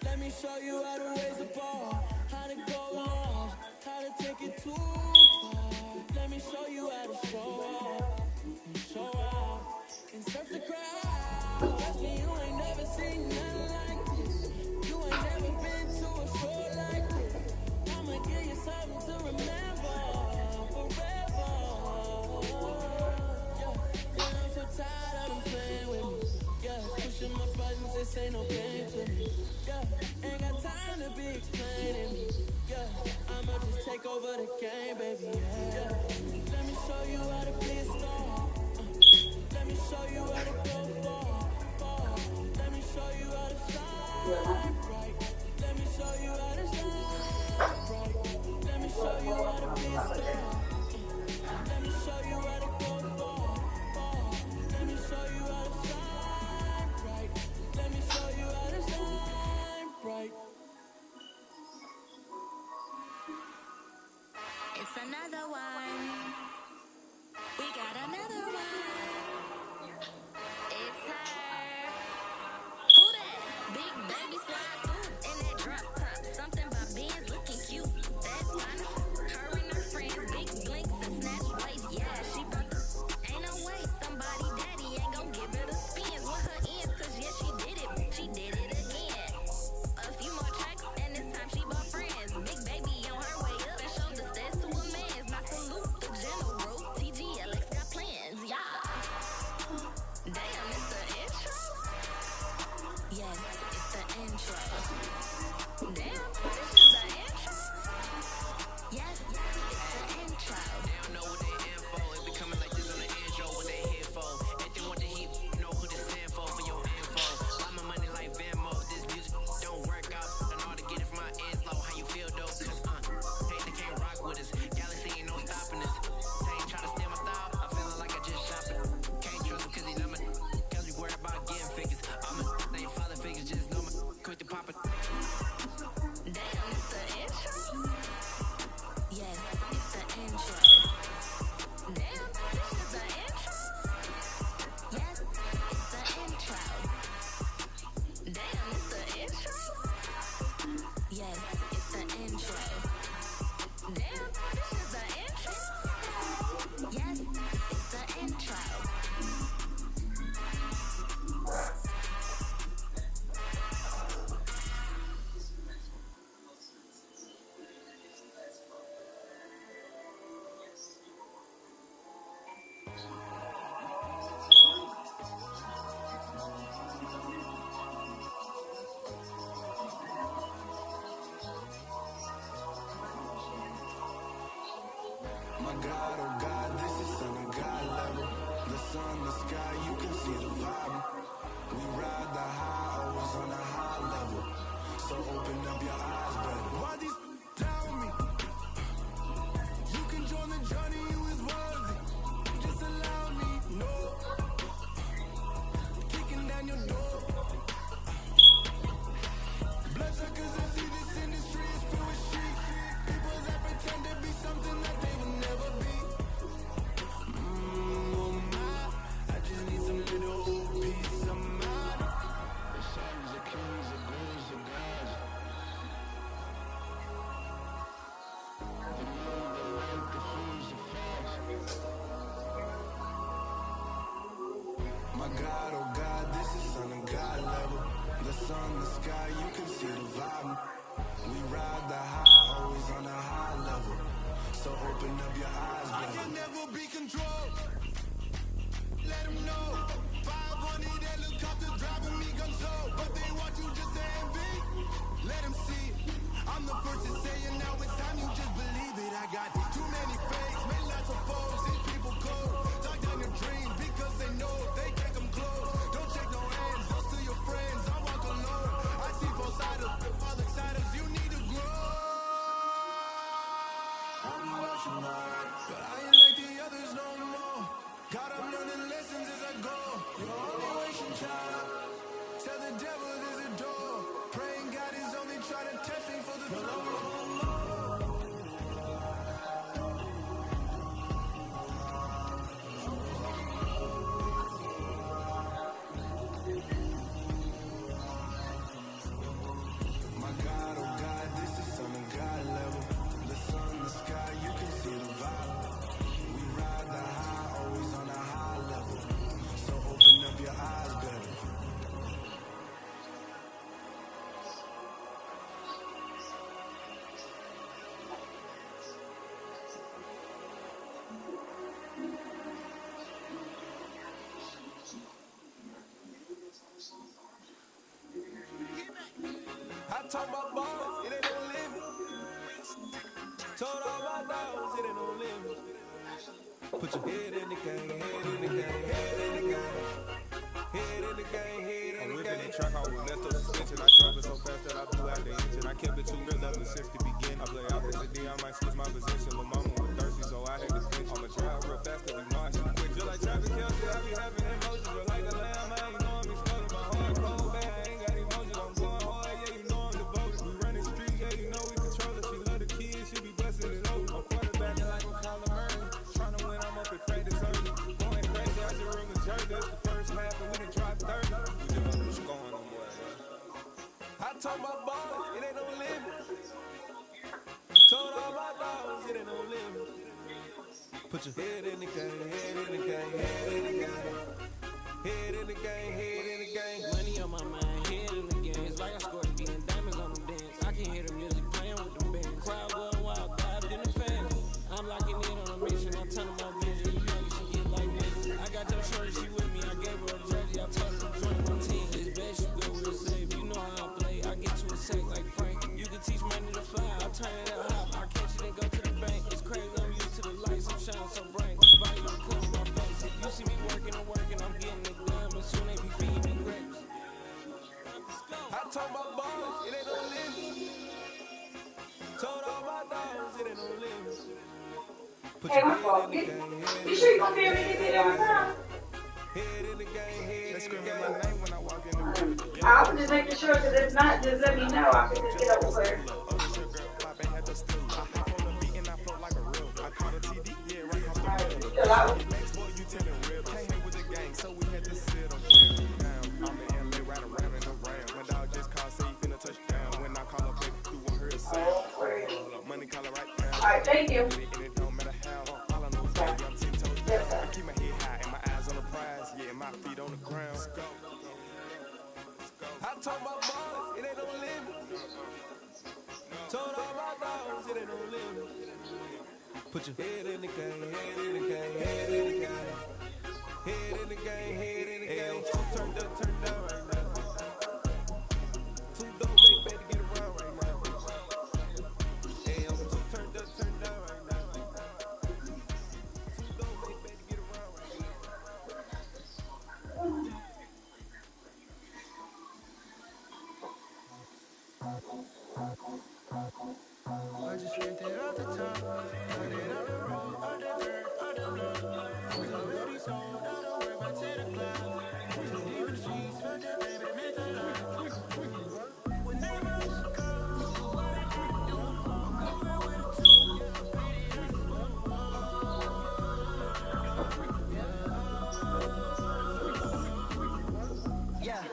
Let me show you how to raise the bar, how to go long, how to take it too far. Let me show you how to show out, and surf the crowd. Trust me, you ain't never seen nothing like this. You ain't never been to a show like this. I'ma give you something to remember forever. Yeah, and I'm so tired of them playing with me. Yeah, pushing my buttons, this ain't no game to me. Yeah, ain't got time to be explaining me. Yeah, I'ma just take over the game, baby. Yeah, let me show you how to be a star. Let me show you how to go far. Let me show you how to shine bright. Let me show you how to shine bright. Let me show you how to be a star. Let me show you how to go far. Let me show you how to shine bright. Let me show you how to shine bright. It's another one. We got another one. It's her. Who that? Big baby slide through in that drop top. Something by Benz looking cute. That's honest. Her and her friends, big blinks and snatch waist. Yeah, she brought the. Ain't no way somebody daddy ain't gon' give her the spins with her ends. Cause yeah, she did it. She did it again. A few more tracks and this time she bought friends. Big baby on her way up and showed the stats to a man's. My salute the general. TGLX got plans. Yeah. Damn, it's the intro. Yes, it's the intro. Damn, this is the intro. Yes, it's the intro. They don't know what they in for. It be coming like this on the intro. What they here for? If they want the heat, know who they stand for your info. Buy my money like Venmo. This music don't work out. Don't know how to get it from my ends low. How you feel though? Cause hey, they can't rock with us. Galaxy ain't no stopping us. They ain't trying to steal my style. I'm feeling like I just shopped it. Can't trust him cause he love me. Cause we worried about getting figures. I'm a they ain't father figures. Just know me. Quick to pop it. Damn, it's the intro. Yes, it's the intro. Damn, this is the intro. Yes, it's the intro. Damn, it's the intro. Yes, it's the intro. Damn, this is the intro. Yes, it's the intro. My God, oh God, this is son of God level. The sun, the sky, you can see the vibe. We ride the high, always on a high level. So open up your eyes, brother. Why these tell me? You can join the journey, you is worthy. Just allow me, no. Kicking down your door. Bloodsuckers and see this industry is filled with sheep. People that pretend to be something that they will never be. Oh my, I just need some little old peace of mind. The sons of kings, the gods of gods. The moon, the light, the fools, the fogs. My God, oh God, this is son of God level. The sun, the sky, you can see the vibe. We ride the high, always on a high level. So open up your eyes, brother. I can never be controlled. Let them know. 500 helicopters driving me gonzo. But they want you just to envy. Let them see it. I'm the first to say it, now it's time you just believe it. I got too many fakes, made lots of foes. These people cold. Talk down your dreams because they know they can't come close. Don't shake no hands, just to your friends. I walk alone. I see both sides of the other siders. You need to grow. be watching hard, but I ain't like the others no more. God, I'm learning lessons as I go. You're only wasting child. Tell the devil there's a door. Praying God is only trying to test me for the throne. My God, oh God, this is on a God level. The sun, the sky, you can see the vibe. We ride the high, always on a high level. So open up your eyes better. I told my boss, it ain't no limit. Told all my dogs, it ain't no limit. Put your head in the game, head in the game, head in the game. Head in the game, head in the game. I'm whipping that truck out with left up suspension. I drove it so fast that I blew out the engine. I kept it too real ever since the beginning. I play offense a D, I might switch my position. Lil' mama was thirsty, so I had to pinch. I'ma drive real fast cause we know I shoot quick. Just like Travis Kelce, I be having emotions. Just like a lamb, I ain't know I'm exploding. My heart cold, man, I ain't got emotions. I'm going hard, yeah, you know I'm devoted. We running streets, yeah, you know we control it. She love the kids, she be busting it open. I'm quarterbacking like I'm Kyler Murray. Tryna win, I'm up at practice early. Going crazy, I just room the jersey. It's the first half and we done dropped 30. We just going on, boy. I told my boss, it ain't no limit. Told all my dogs, it ain't no limit. Put your head in the game, head in the game, head in the game. Head in the game, head in the game. Money on my mind, head in the game. It's like I scored again, diamonds on them dance. I can hear the music playing with them bands. Crowd going wild, dived in the fan. I'm locking in on a mission, I'm turning my vision. You know you should get like this. I got your shorty, she with me. I gave her a jersey, I told her to join my team. It's best you go real safe. You know how I play. I get to a sack like Frank. You can teach money to fly. I turn it up hop. I catch it and go to the bank. It's crazy, I'm used to the lights. I'm shining so bright. Value to come my face. You see me working and working, I'm getting it done. But soon they be feeding me grapes. I told my boss, it ain't no limit. Told all my dogs, it ain't no limit. Put Hey, your my head fault. in the game, head You in sure the you gonna be game, able to get head there in on the game. time? Head in the game, head in the game. My name when I walk in the room. I was just making sure, because if not, just let me know. I could just get an Uber. Alright, you chill out. Oh, great. Alright, thank you. Yeah. Yes, sir. Keep my head high and my eyes on the prize. Yeah, my feet on the ground. I told my boss, it ain't no limit. Told all my dogs, it ain't no limit. Put your head in the game, head in the game, head in the game. Head in the game, head in the game. Turned up right now. Too dope, make better get around right now. Hey, I'm too turned up right now. Too dope, make better get around right now. I just ripped it off the top, cut it off the road, off the dirt, off the block. I was already sold, I don't work by 10 o'clock. Too deep in the streets, felt that pain, but it meant a lot. Whenever I go, do what I gotta do. I'm moving with a two, I'm pretty as a fool. Yeah,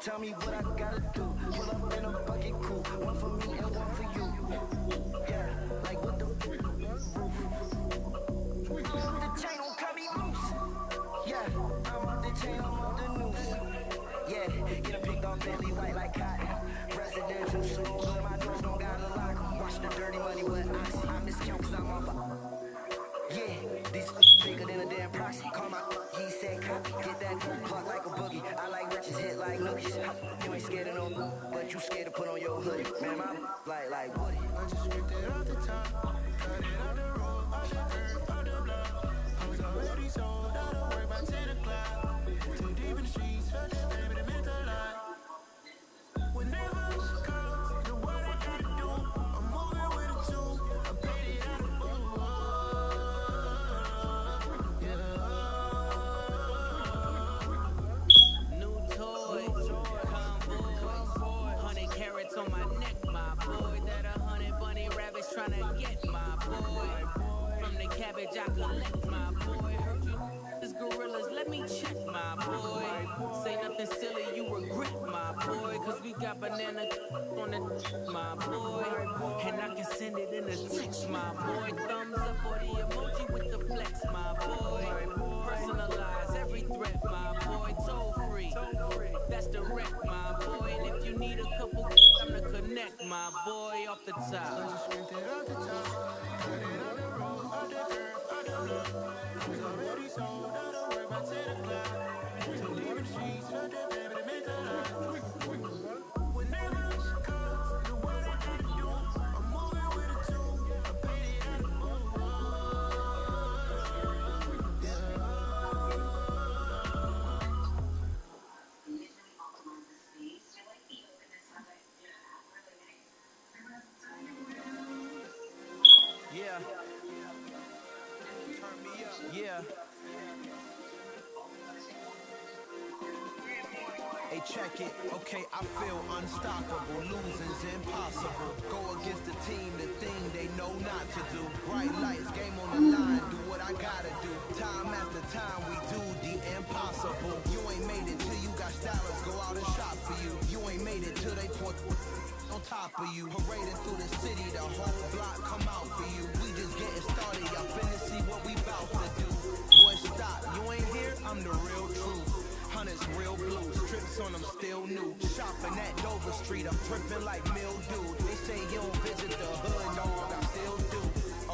tell me what I gotta do. Pull up in a bucket cool, one for me and one for you. Yeah, like what the roof. The chain don't cut me loose. Yeah, I'm off the chain, I'm off the noose. Yeah, get a picked off Bentley white like cotton. Residential so good, my doors don't gotta lock 'em. Watch the dirty money with oxy. I miscount cause I'm off a. Yeah, these bigger than a damn proxy. Call my he said copy. Get that clock like a boogie. I like riches hit like nookies. You ain't scared of no, but you scared to put on your hoodie. Man, my like Woody. I just ripped it off the top, cut it off the road, off the dirt, off the block. I was already sold, I don't work by 10 o'clock. Too deep in the streets, felt that pain, but it meant a lot. Whenever I go, do what I gotta do. I'm moving with a two, I'm pretty I collect, my boy. Heard you is gorillas, let me check, my boy. Say nothing silly, you regret, my boy. Cause we got banana on the my boy. And I can send it in a text, my boy. Thumbs up or the emoji with the flex, my boy. Personalize every threat, my boy. Toll free, that's direct, my boy. And if you need a couple, I'm to connect, my boy, off the top. I just spent it off the top. Cut it on the road, up the curve, up the block. It's already sold, I don't work by 10 o'clock. So deep in the streets, up the bed, but it meant a lot. Whenever it comes, do what I gotta do. I'm moving with a tune, I paid it out of full. Yeah. Turn me up. Yeah. Hey, check it. Okay, I feel unstoppable. Losing's impossible. Go against the team, the thing they know not to do. Bright lights, game on the line. Do what I gotta do. Time after time, we do the impossible. You ain't made it till you got stylers go out and shop for you. You ain't made it till they put on top of you. Parading through the city, the whole block come out for you. We just getting started. Y'all finna see what we bout to do. Boy, stop. You ain't here? I'm the real truth. Hunters real blue, strips on them still new. Shopping at Dover Street, I'm tripping like mildew. They say you don't visit the hood, dog, I still do.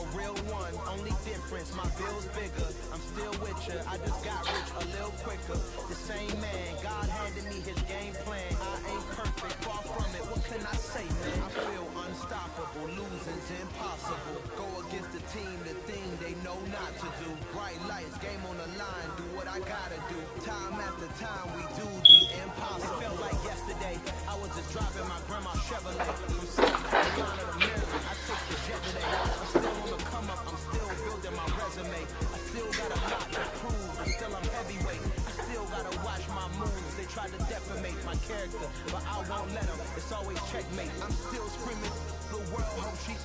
A real one, only difference, my bill's bigger. I'm still with ya, I just got rich a little quicker. The same man, God handed me his game plan. I ain't perfect, far from it, what can I say, man? I feel unstoppable, losing's impossible. Go against the team, the thing they know not to do. Bright lights, game on the line, do what I gotta do. Time after time, we do the impossible. It felt like yesterday, I was just driving my grandma's Chevrolet. From South Carolina to Maryland, I took the jet today. I'm still on the come up, I'm still building my resume. I still got a lot to prove, but still I'm heavyweight. I still gotta watch my moves. They try to defamate my character, but I won't let them. It's always checkmate. I'm still screaming, the world hope she.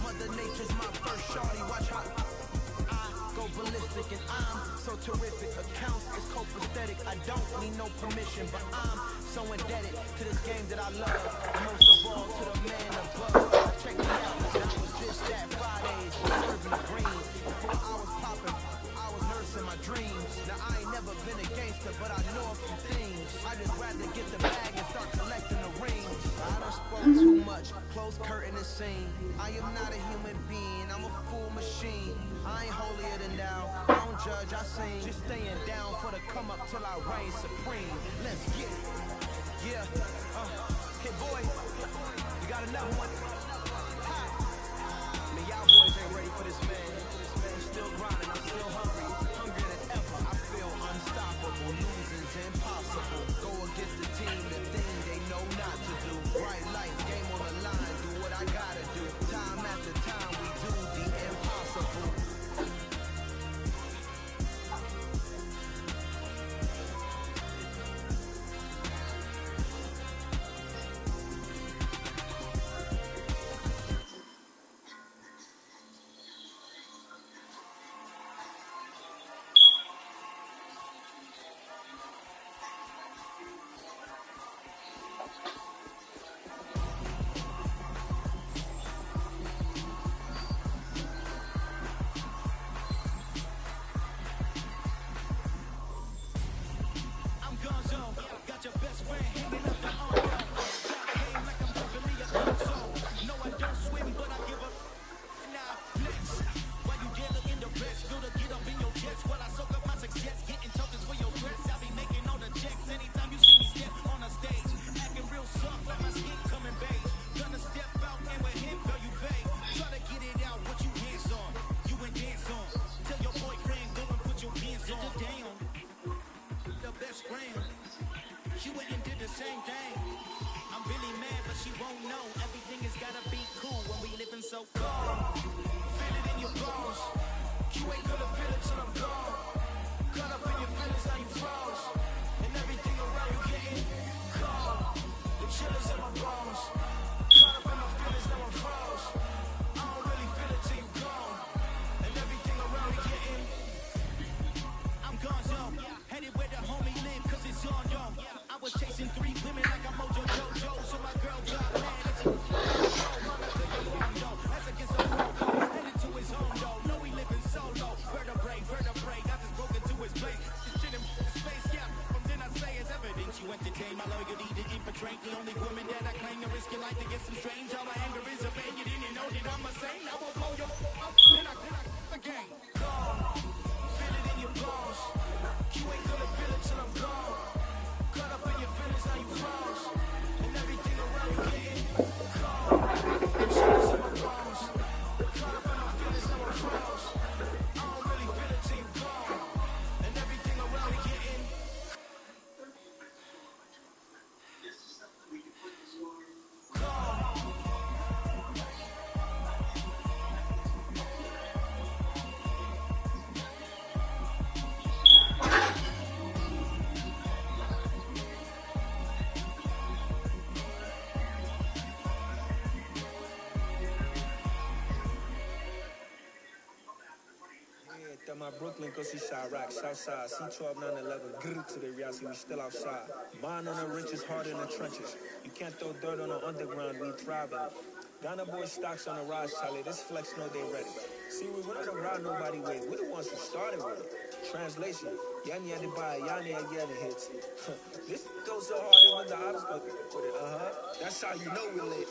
Mother Nature's my first shorty. Watch how I go ballistic, and I'm so terrific. Accounts is copacetic. I don't need no permission, but I'm so indebted to this game that I love. And most of all, to the man above. Check me out, and I was just that Fridays, serving the green. Before I was popping, I was nursing my dreams. Now I ain't never been a gangster, but I know a few things. I just rather get the bag and start collecting the rings. I done spoke too much, close curtain and scene. I am not a human being, I'm a full machine. I ain't holier than thou, I don't judge, I sing. Just staying down for the come up till I reign supreme. Let's get it. Yeah, hey boy, you got another one? Ha. Man, y'all boys ain't ready for this, man. I'm still grinding, I'm still hungry, hungrier than ever. I feel unstoppable, losing's impossible. Go against the team, the thing they know not to do. Bright lights, game on the line, do what I gotta do. Time after time, we do the impossible. at my Brooklyn, cause he shot rock, Southside, C12, 911, grrr to the Riasi, we still outside. Mine on the riches, hard in the trenches. You can't throw dirt on the underground, we thrive in it. Ghana boy stocks on the rise, Charlie, this flex know they ready. See, we don't ride nobody way, we the ones who started with it. Translation, Yani had to buy, Yani again hits. This goes so hard, even the ops go with it, That's how you know we lit.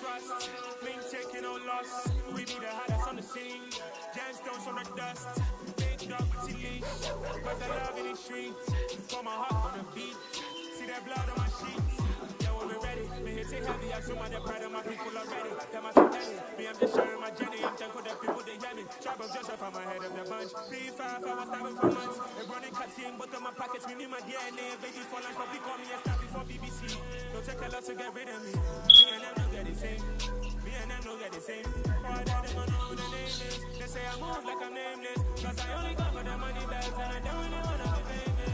Trust, mean taking no loss. We be the hottest on the scene. Gemstones on the dust. Big dog with the leash. Cause I love in the streets. Put my heart on the beat. See that blood on my sheets. Yeah, when we ready. Me hit it heavy. I show my the pride of my people already. Them I so heavy. Me, I'm just sharing my journey. I'm thankful that people they hear me. Trouble Joseph, I'm ahead of the bunch. P5, I was starving for months. A running cut team, but on my pockets. We need my DNA. Baby for lunch, probably call me a star before BBC. Don't take a lot to get rid of me. Me and them don't get the same. Me and them don't get the same. Boy, that they gonna know who the name is. They say I move like I'm nameless. Cause I only come for the money bags and I don't really wanna be famous.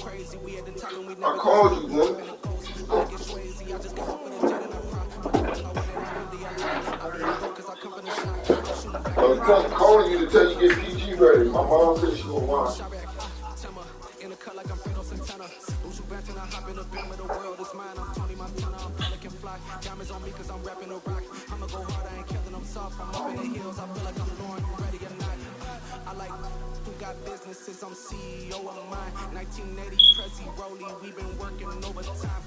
Crazy, we at the top and we never I called you, man. I'm calling you to tell you get PG ready. My mom said she gonna watch. In the cut like I'm Fredo Santana. Who's you venting? I hop in the beam of the world is mine. I'm Tony Montana. I'm Pelican fly. Diamonds on me cause I'm rapping a rock. I'ma go hard, I ain't killing them soft. I'm up in the hills, I feel like I'm Lauren. You ready or not? I like who got businesses, I'm CEO of mine. 1980 Prezi Rolly, we been working overtime.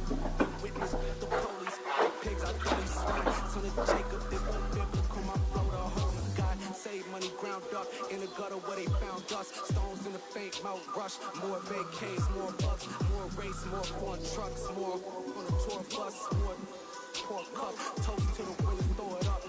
Witness the police, pigs, I call these swine. Son of Jacob, they won't biblical, my flow the whole God. Save money ground up in the gutter where they found us. Stones in the fake mouth rush. More vacays, more bucks, more race, more foreign trucks, more on the tour bus, more pork cup. Toast to the winners, throw it up.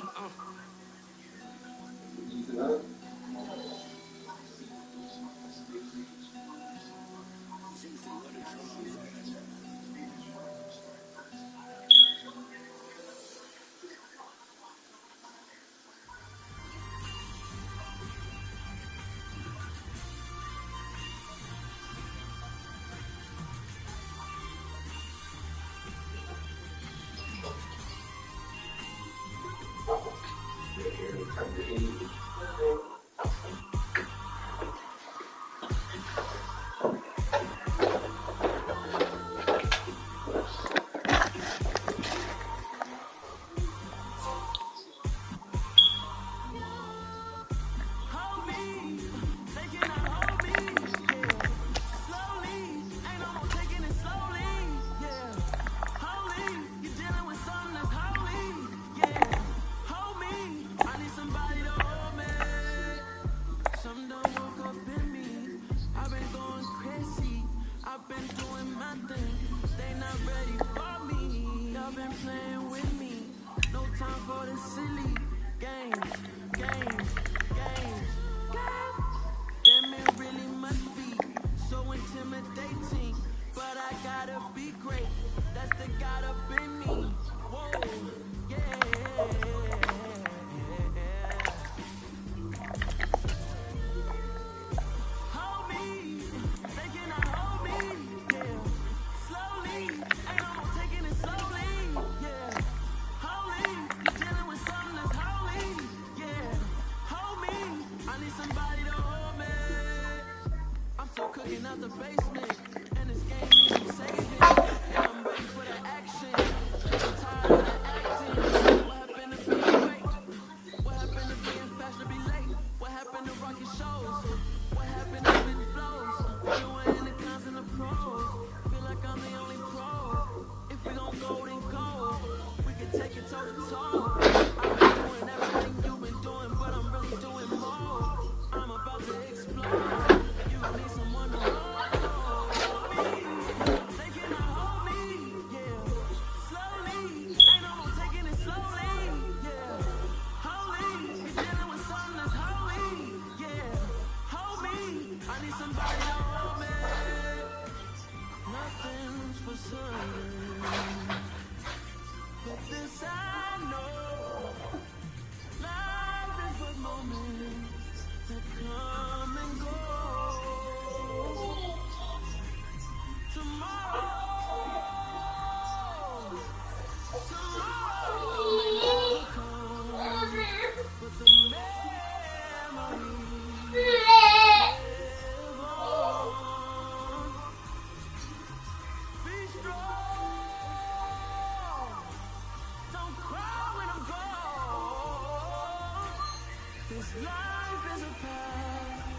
This life is a path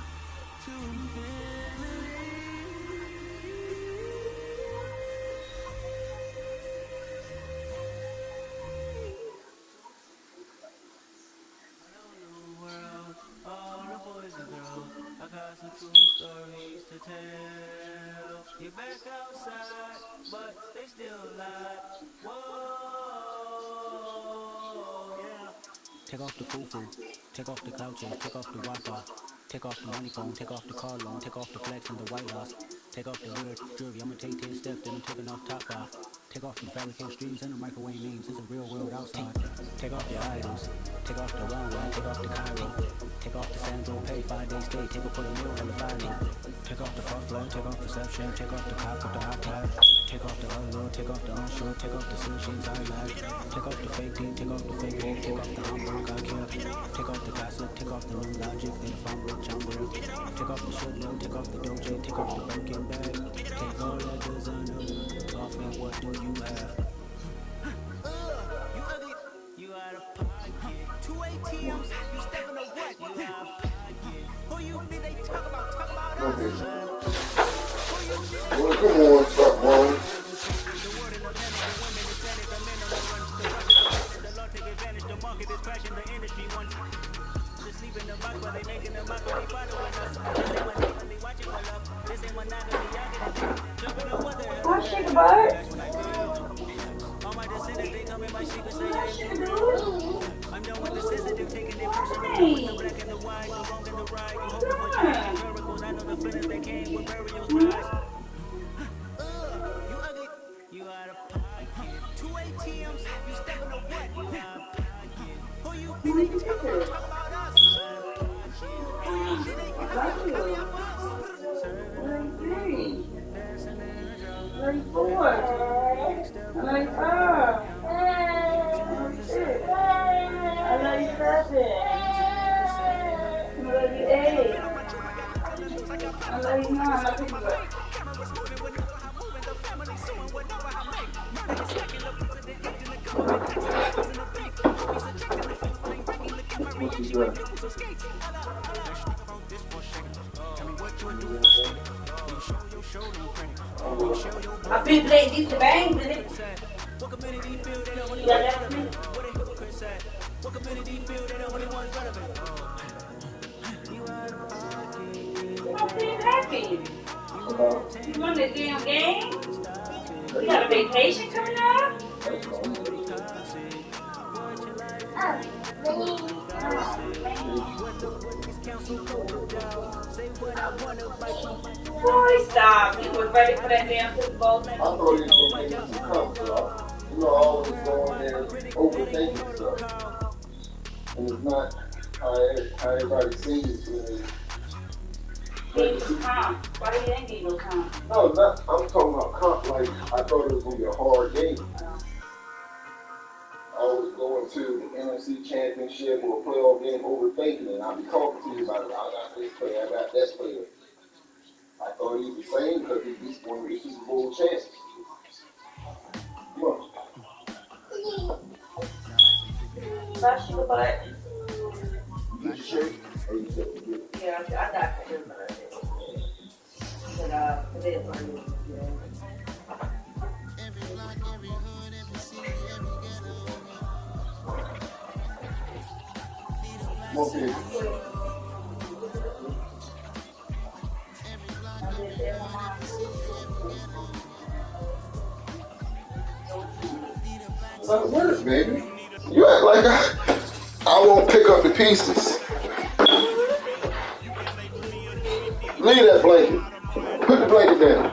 to infinity. Hello, new world, all the boys and girls. I got some true stories to tell. You're back outside, but they still lie. Whoa, yeah. Take off the foo-foo, take off the cloud chase, take off the Wi-Fi, take off the money phone, take off the car loan, take off the flex and the white loss, take off the weird jewelry. I'ma take 10 steps, then I'm taking off top 5. Take off the fabricated streams and the microwave memes. It's a real world outside. Take off your idols, take off the runway, take off the Cairo, take off the Sandro pay 5 days stay, take off for the meal and the final. Take off the fuck flow, take off perception, take off the cop with the iPad, take off the allure, take off the unsure, take off the sushi I like, take off the fake deep, take off the fake woke, take off the hamburger I kill, take off the gossip, take off the new logic, then if I'm rich I'm real, take off the should know, take off the doje, take off the broken bag, take all that designer off and what do you have? You ugly, you out of pocket. 2 ATMs, you stepping to what? You out of pocket. Who you think they talk about us? Okay. Who you think they Well, come on, stop, man. The world in a panic, the women is static, the men on the run. The prices are panic, the law take advantage, the market is crashing, the industry wants to sleep in the box while they making the box while they following us. This ain't monopoly, watch it pull up. This ain't monopoly, y'all get it. Jump in the water, Hi, sugar butt. that's when I feel. All my descendants, they come in my sleep and say, I am too real. I'm done with the sensitive, taking it personal. Done with the black and the white, the wrong and the right. You hoping for change and miracles. I know the feelings that came with burial cries. You ugly, you out of pocket. 2 ATMs, you stepping to what? You out of pocket. Who you think they talk about us? You out of pocket. Who you think they carry up us? Serving up the money, dancing in the drop. I've been playing these bangs in it. What community feel they the only Yeah, ones that's relevant? me. What a hypocrite said. What community feel they the only ones relevant? You out of pocket. I'm being happy. You want the damn game? We got a vacation coming up? Boy, stop. You was ready for that damn Super Bowl. I thought he was going to give me some comfort. You know, I always go in there overthinking stuff. And it's not how everybody sees it. Gave you some comp. Why didn't give you no comp? No, I'm talking about comp like I thought it was going to be a hard game. I always go into the NFC Championship or a playoff game overthinking it. I'll be talking to you about it. I got this player, I got that player. I thought he was the same because he's one of the Super Bowl chances. Come on. Last sugar butt. You shake or you just do it? Yeah, I got the sugar butt. But it is what it is. Every block, every hood, every city, every ghetto. Okay. That works, baby. You act like I won't pick up the pieces. Leave that blanket. Put the blanket down.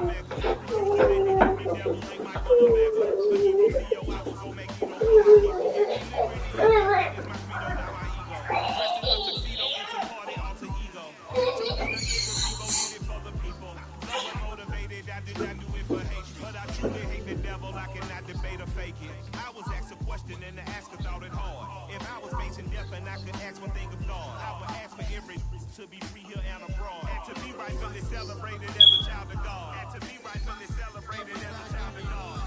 I was asked a question and the asker thought it hard. If I was facing death and I could ask one thing of God, I would ask for every to be free here and abroad. And to be rightfully celebrated as a child of God. And to be rightfully celebrated as a child of God.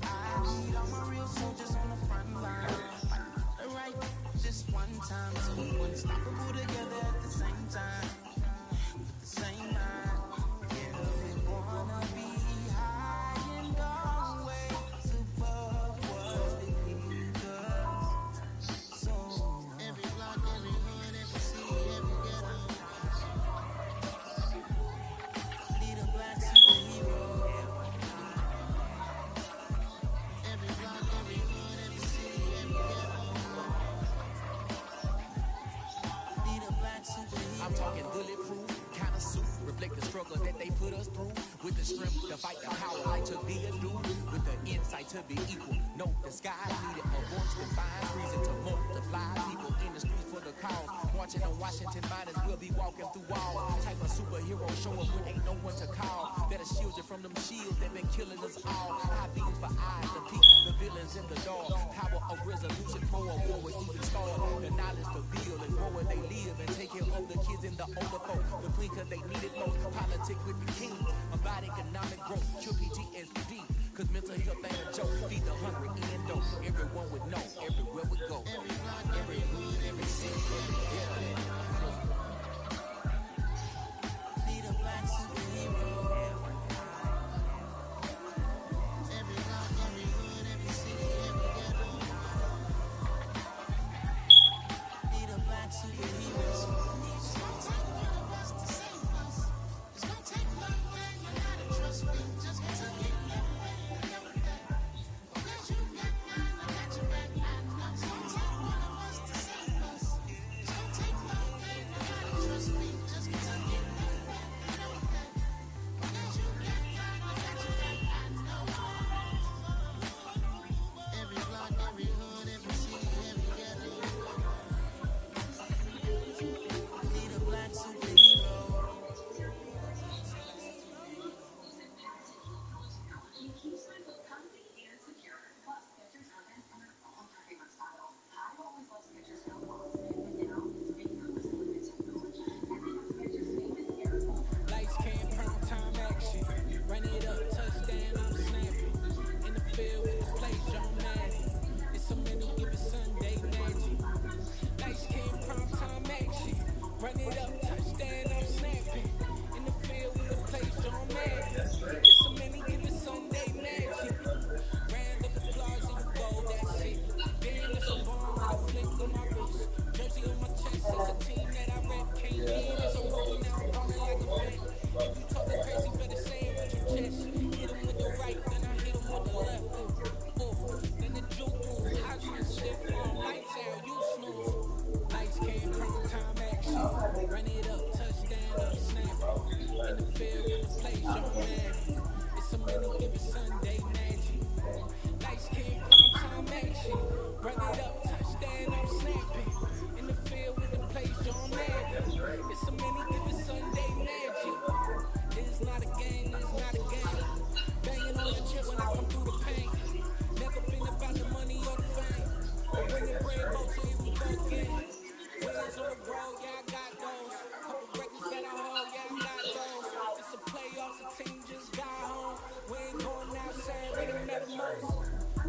I need all my real soldiers on the front line. Fighting for the right just one time. So we unstoppable together at the same time. With the same mind. Yeah, we wanna be high and always above what it leaves us. So every block, every hood, every city, every ghetto. Need a black superhero. Every block, every hood, every city, every ghetto. Need a black superhero. I'm talking bulletproof, kind of suit, reflect the struggle that they put us through. With the strength to fight the power, like to be a dude. With the insight to be equal. No, the sky needed a voice that finds reason to multiply. People in the streets for the cause. Marching on Washington miners will be walking through walls. Type of superhero show up when ain't no one to call. That'll shield you from them shields that been killing us all. High beams for eyes to peek the villains in the dark. Power of resolution for a war with even stars. The knowledge to build and grow where they live and take care of the kids and the older folk. The clean cause they need it most. Politics with the king. About economic growth. Cure PTSD. Cause mental health ain't a joke. Feed the hungry and dope. Everyone would know. Everywhere we go. Every block, every hood, every city, every ghetto. Need a black superhero. Every block, every hood, every city, every ghetto. Need a black superhero. It's gonna take one of us to save us. It's gonna take one man, you gotta trust me. Just to get your way, you know that. Because you got mine, I got your back, I know. It's gonna take one of us to save us. It's gonna take one man, you gotta trust me. Just to get your way, you know that. Because you got mine, I got your back, I know. Every block, every hood, every city, every ghetto. Need a black superhero. Lights, cam, prime time action. Run it up, touchdown, I'm snapping. In the field with the play, John Madden. It's so many given Sunday magic. Lights, cam, prime time action. Run it up, touchdown, I'm snapping. In the field with the play, John Madden. It's so many given Sunday magic. Round of applause and you go, that's it. Damn, it's a bomb with a flick on my wrist. Jersey on my chest, it's a team that I rep. Can't win, it's a rookie now, I'm ballin' like a vet. If you talking crazy, better say it with your chest. Hit him with the right, then I hit him with the left. Then the juke move, Hodgman stiff arm, lights out, you snooze. Lights came, prime time action. Run it up, touchdown, I'm snapping. In the field with the play, John Madden. It's a many given Sunday magic. Lights came, prime time action. Run it up, touchdown, I'm snapping. In the field with the play, John Madden. It's a many given Sunday magic. It's not a game, it's not a game. Banging on the chip when I come through the paint. Never been about the money or the fame. But when the bread goes, here we go again. Wins on the road, yeah, I got those. Couple records that I hold, yeah, I got those. It's a playoffs, the team just got home. We ain't going outside, we done met the most.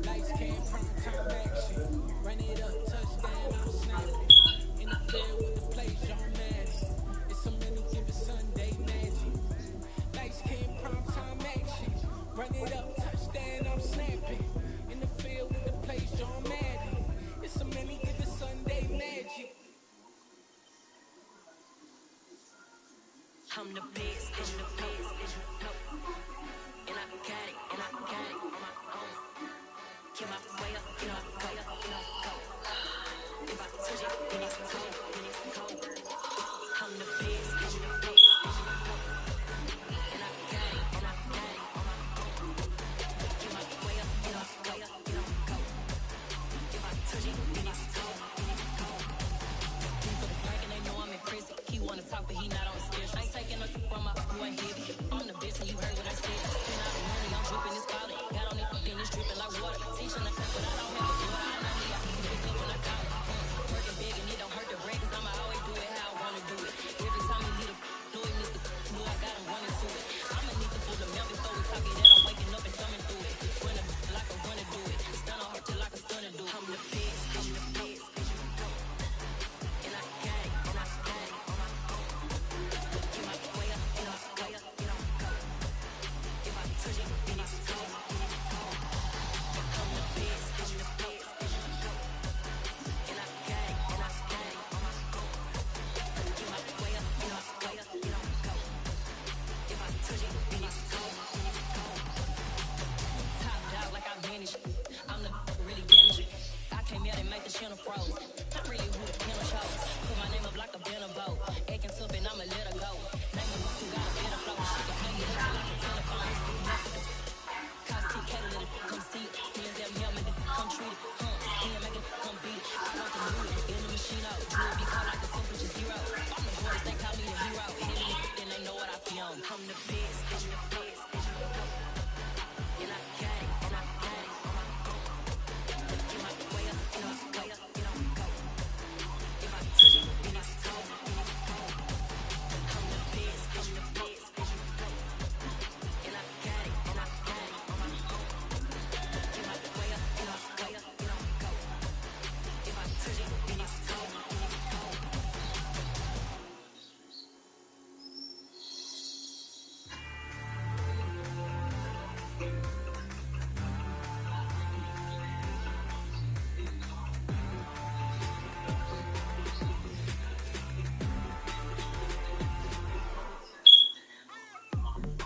Lights, cam, prime time action. Run it up, touchdown, I'm snapping. In the field with the play, John Madden. It's so many given Sunday magic. Lights, cam, prime time action. Run it up, touchdown, I'm snapping. In the field with the play, John Madden. It's so many given Sunday magic. I'm the best, and I got it, and I got it on my own. Get my way up, get my go, go. If I touch it, then it's cold, I'm the best, and I got it, and I got it on my own. Get my way up, get my go. If I touch it, then it's cold, People bragging, they know I'm impressive. He wanna talk, but he not on schedule. I ain't taking no from my boy heavy.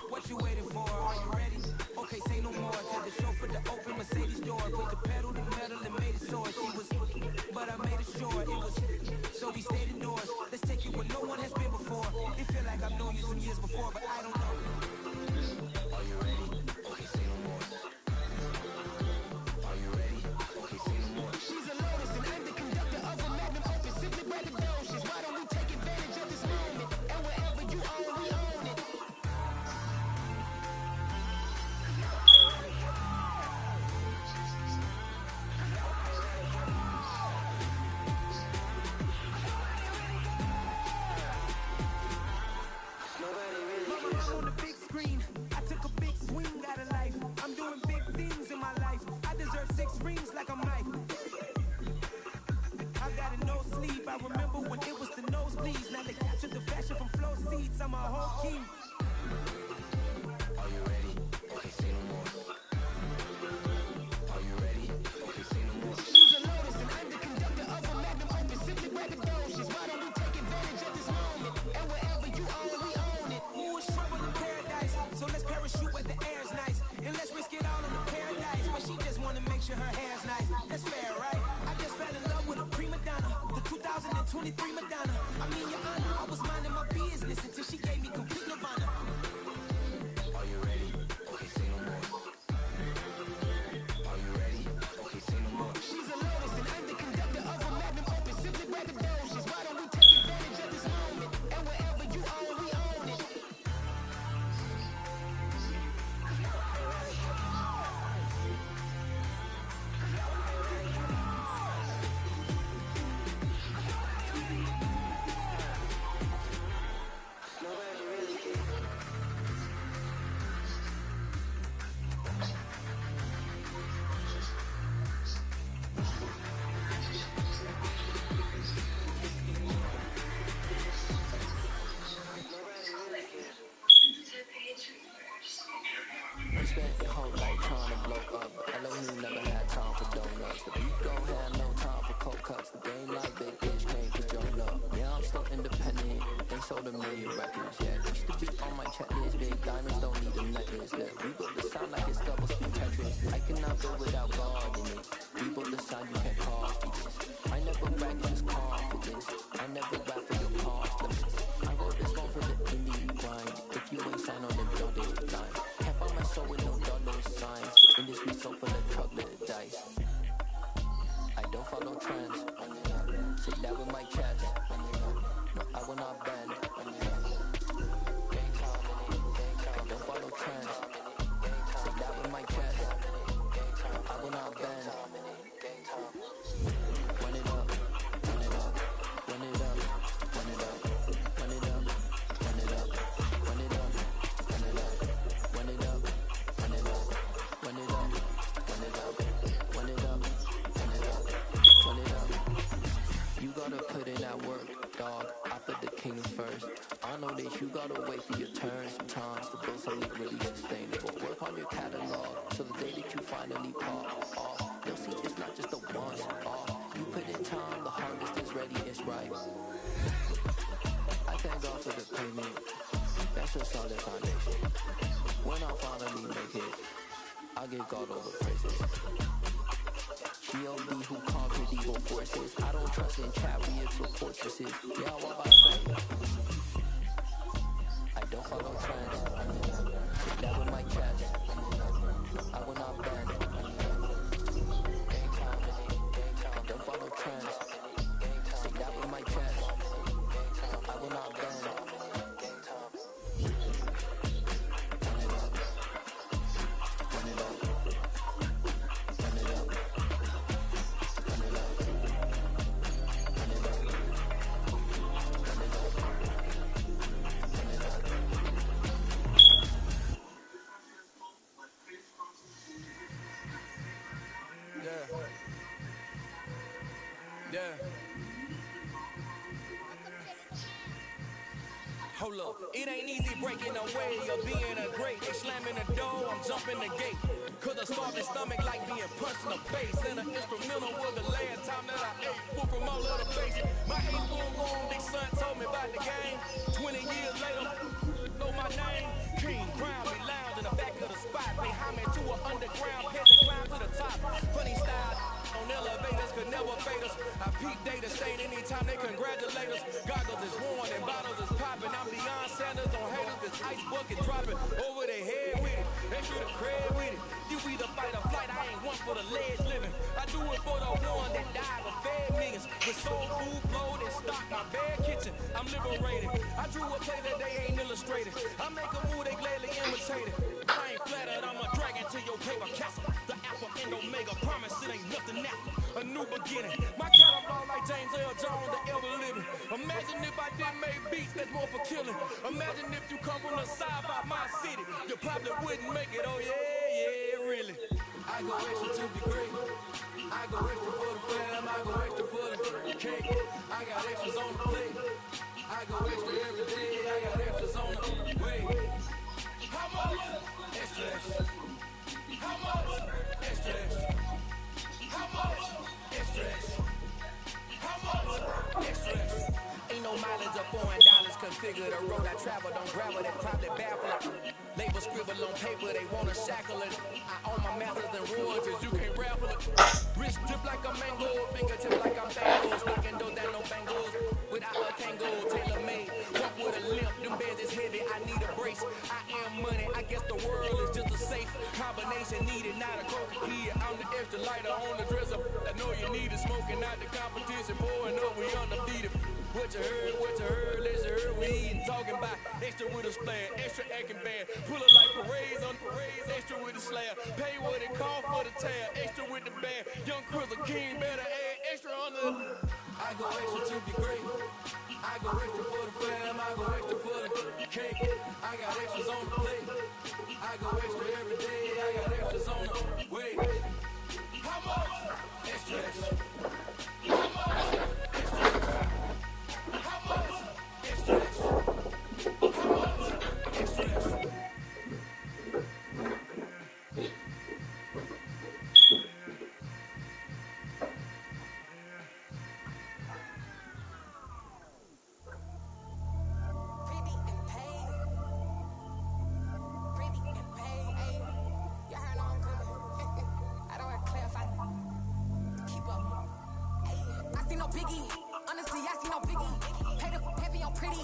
What you waiting for? Are you ready? Okay, say no more. Tell the chauffeur to open Mercedes door. Put the pedal to metal and made it soar. She was, but I made it sure it was. So we stayed indoors. Let's take it where no one has been before. It feel like I've known you some years before, but I don't know. Are you ready? Okay, say no more. Are you ready? Okay, say no more. She's a Lotus and I'm the conductor of a magnum opus. Simply braggadocious. Why don't we take advantage of this moment? And wherever you own, we own it. Mama, I'm on the big screen. I took a big swing out of life. I'm doing big things in my life. I deserve 6 rings like I'm Mike. I've got a no sleep. I remember when it was the nosebleeds. Now they captured the fashion from flow seats. I'm a whole king. Are you ready? Okay, say no more. Are you ready? Okay, say no more. She's a Lotus and I'm the conductor of a magnum opus. Simply braggadocious. Why don't we take advantage of this moment? And wherever you own, we own it. Ooh, it's trouble in paradise. So let's parachute where the air's nice. And let's risk it all on the paradise. But she just wanna make sure her hair's nice. That's fair, right? I just fell in love with a prima donna. The 2023 Madonna. I mean, your honor, I was minding my business until she gave me complete nirvana. Are you ready? Okay, say no more. Are you ready? Okay, say no more. She's a Lotus and I'm the conductor of a magnum opus. Simply braggadocious. Why don't we take advantage of this moment? And wherever you own, we own it. We spent your whole life trying to blow up, but Elohim never had time for donuts. The beat don't have no time for cold cuts. The game like big bitch came for Joan up. Yeah, I'm still independent. They sold 1 million records. Yeah, used to be on my checklist. Big diamonds don't need a necklace. Look, we built the sound like it's double speed Tetris. I cannot build without God in it. We built the sound you can't copy this. I never brag, it's just confidence. I never rap for your compliments. I wrote this one for the indie grind. If you ain't signed on the dotted line. Can't buy my soul with no dollar signs. The industry so full of chocolate dice. I don't follow trends. Say that with my chest. No, I will not bend. I don't follow trends. Say that with my chest. No, I will not bend. Run it up, run it up, run it up, run it up, run it up, run it up, run it up, run it up, run it up, run it up, run it up, run it up, run it up, run it up, run it up. You gotta put in that work, dog. I put the king first. I know that you gotta wait for your turn sometimes to build something really sustainable. Work on your catalog so the day that you finally pop off, you'll see it's not just a once off. You put in time, the harvest is ready, it's ripe. I thank God for the payment. That's a solid foundation. When I finally make it, I give God all the praises. G.O.D. who conquered evil forces. I don't trust in chariots or fortresses. Yeah, what I say? I don't follow trends. Take that with my chest. No, I will not bend. I don't follow trends. Take that with my chest. No, I will not bend. Run it up. Run it up. Run it up. Run it up. Run it up. Run it up. Run it up. Hold up, it ain't easy breaking away or being a great. They slamming the door, I'm jumping the gate. Cause a starving stomach like being punched in the face. And an instrumental was the last time that I ate. Full from all of the base. My ace boom boom, big son told me about the game. 20 years later, know my name. King Crown, me lounge in the back of the spot. Pay homage to an underground peasant, climb to the top. Funny style on elevators could never fade us. I peep data stain anytime they congratulate us. Goggles is worn and bottles is popping. I'm Deion Sanders on haters, this ice bucket dropping over their head with it. They should have cred with it. You either fight or flight, I ain't one for the ledge living. I do it for the one that died but fed millions. With soul food, flowed and stocked my bare kitchen. I'm liberated. I drew a play that they ain't illustrated. I make a move, they gladly imitate it. I ain't flattered, I'm a dragon to your paper castle. The alpha and omega, promise it ain't nothing after. A new beginning. My catalog like James L. Jones, the ever living. Imagine if I didn't make beats that's more for killing. Imagine if you come from the south out my city. You probably wouldn't make it, oh yeah, really. I go extra to be great. I go extra for the fam, I go extra for the cake. I got extras on the plate. I go extra every day, I got extras on the way. How much? Extra, extra. How much? Extra, extra. How much? Extra, extra. How much? Extra, extra. Ain't no mileage of $4 configure the road I travel. Don't gravel that probably baffle. Label scribble on paper, they wanna shackle it. I own my masters and royalties, you can't raffle it. Wrist drip like a mango, fingertip like I'm bangles. Knocking those down, no bangles. Without a tango, tailor made. Walk with a limp, them beds is heavy, I need a brace. I am money, I guess the world is just a safe combination needed, not a coca key. I'm the extra lighter on the dresser. I know you need it, smoking out the competition, pouring up, we undefeated. What you heard, let's hear we eating, talking about extra with a splash, extra acting bad. Pull up like parades on parades, extra with the slab. Pay what it cost for the tab, extra with the band. Young Crizzle King better add extra on the. I go extra to be great. I go extra for the fam, I go extra for the cake. I got extras on the plate. I go extra every day, I got extras on the way. How much? Extra, extra. How much? Extra, extra. How much? Extra, extra. How much? Extra, extra. Biggie, honestly, I see no biggie. Pay the heavy on pretty.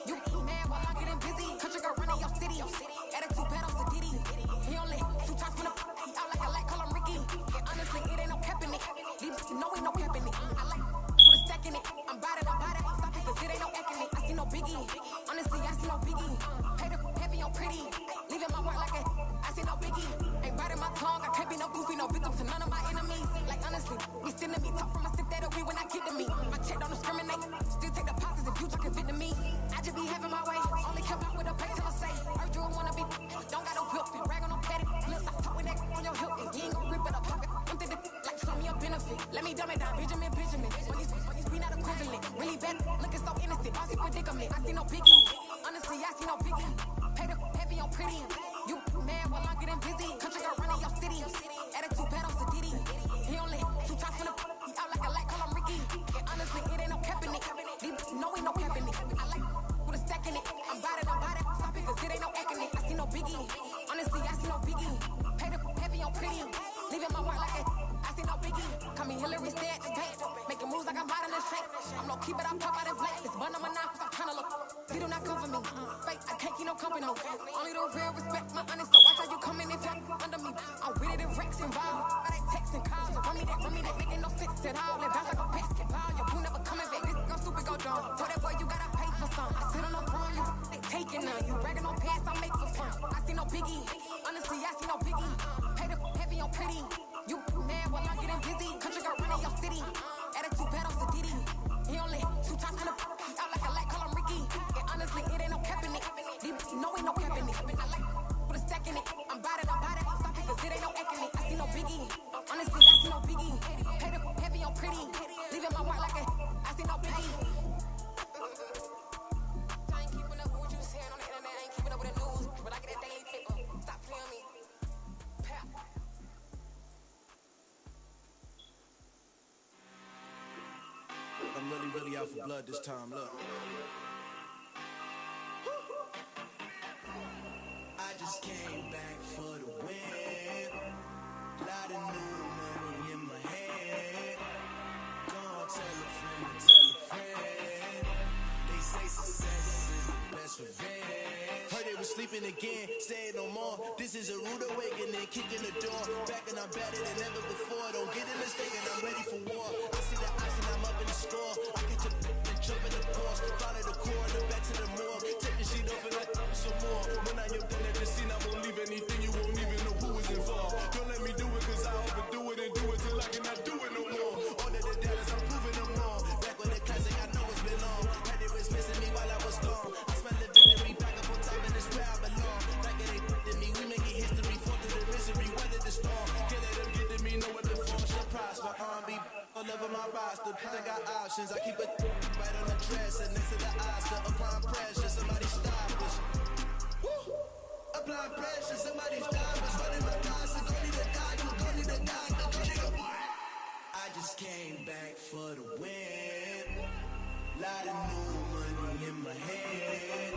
You mad while I'm getting busy. Country girl running your city. Attitude bad on the Diddy. He only 2 times from the he out like a light, call him Ricky. And honestly, it ain't no cap in it. These know ain't no cap in it. I like put a stack in it. I'm bout it. Stop it, cause it ain't no acting it. I see no biggie. Honestly, I see no biggie. Pay the heavy on pretty. Leaving my work like a I see no biggie. Ain't biting my tongue. I can't be no goofy, no victim to none of my enemies. Like honestly, be sending me talk from a sip that away when I get to me. My check don't discriminate. Still take deposits if you talking fit to me. I just be having my way. Only come out with a pay till I say. Heard you wanna be. Don't got no whip. Rag on no petty. Let's stop talking that on your hip. You ain't gon' rip it up. Empty the like show me a benefit. Let me dumb it down. Benjamin. When these we not equivalent. Really bad. Looking so innocent. Bossy predicament. I see no biggie. Honestly, I see no biggie. Pay the heavy on pretty. You mad while I'm getting busy. Country girl running your city. Attitude bad on the Diddy. He only 2 times from the he out like a light, call him Ricky. And honestly, it ain't no cap in it. These know ain't no cap in it. I like with a stack in it. I'm bout it. Stop it, cause it ain't no acting it. I see no biggie. Honestly, I see no biggie. Pay the heavy on pretty. Leaving my work like a I see no biggie. Call me Hillary, stay at the gate. Making moves like I'm riding the shape. I'm low key, but I pop out in flat. This bun on my knife, I'm tryna look. They do not come for me. Fake, I can't keep no company. Only the real respect my honest. So watch how you come in if you're under me. I'm with it and Rex involved. I ain't texting calls. So run me that, making no sense at all. It bounce like a basketball. Your boo never coming back. This go stupid, go dumb. Told that boy you gotta pay for some. I sit on no throne, you ain't taking none. You bragging on pants, I make for fun. I see no biggie. Honestly, I see no biggie. Pay the heavy on pretty. You mad while I'm getting busy. Country girl running your city. Attitude bad on the Diddy. He only 2 times from the he out like a light, call him Ricky. And honestly, it ain't no cap in it. These know ain't no cap in it. I like put a stack in it. I'm bout it. Stop it, cause it ain't no acting it. I see no biggie. Honestly, I see no biggie. Pay the heavy on pretty. Leaving my work like a I see no biggie. I ain't keeping up with what you out for blood this time, look. I just came back for the win. Lot of new money in my head. Gonna tell a friend to tell a friend. They say success is the best revenge. Heard they was sleeping again, say it no more. This is a rude awakening, kicking the door. Back and I'm better than ever before. Don't get it mistaken, I'm ready for war. I see the ice and I'm up in the score. I catch a and jump in the Porsche. Follow the corner, back to the morgue. Take the sheet off and I some more. When I am done at the scene, I won't leave anything. You won't even know who is involved. Don't let me do it, cause I overdo it and do it till I cannot do it no more. All of the doubters, I'm proving them wrong. Back with the classic, I know it's been long. Had they was missing me while I was gone. I smell the victory back up on top, and it's where I belong. Like it ain't to me, we making history. Fall through the misery, weather the storm. Can't let them get to me, no weapon form shall prosper. R&B all over my roster. I got options, I keep it right on the dresser. Next to the Oscar, applying pressure. Somebody stop us. Woo! Applying pressure, somebody stop us. Running my constant, go need a doctor, go need a doctor, go need a what? I just came back for the win. Lot of new money in my head.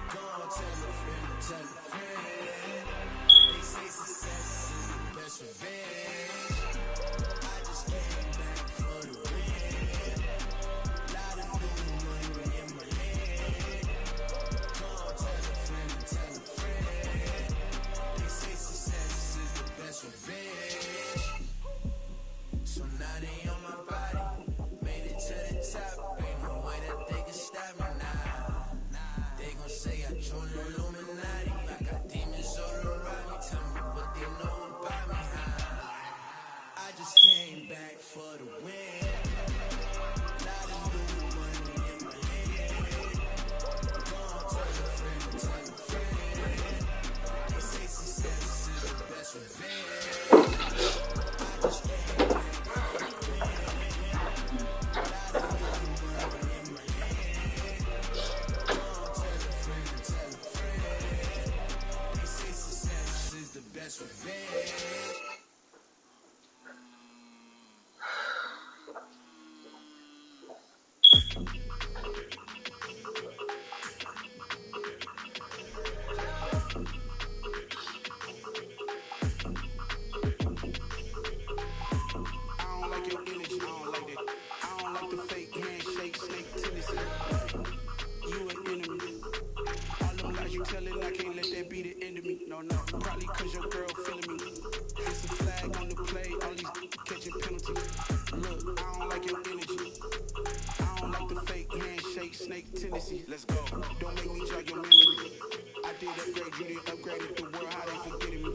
Gonna tell a friend to tell a friend. They say success is the best revenge. I just came back for the win. Lot of new money in my head. Gonna tell a friend to tell a friend. They say success is the best revenge. So now they on my body. Made it to the top. Ain't no way that they can stop me now. They gon' say I joined the Illuminati. I got demons all around me. Tell me what they know about me. I just came back for the win. Lot of new money in my head. Gonna tell a friend to tell a friend. They say success is the best revenge. I just came back for the win. Lot of new money in my head. Gonna tell a friend to tell a friend. They say success is the best revenge. I don't like your energy, I don't like that. I don't like the fake handshake, snake tendency. You an enemy. All them lies you telling, I can't let that be the end of me. No, no, probably cause your girl feeling me. It's a flag on the play, all these catching penalties. Look, I don't like your energy. I don't like the fake handshake, snake tendency. Let's go. Don't make me jog your memory. I did upgrade, you didn't upgrade it. The world, how they forgetting me.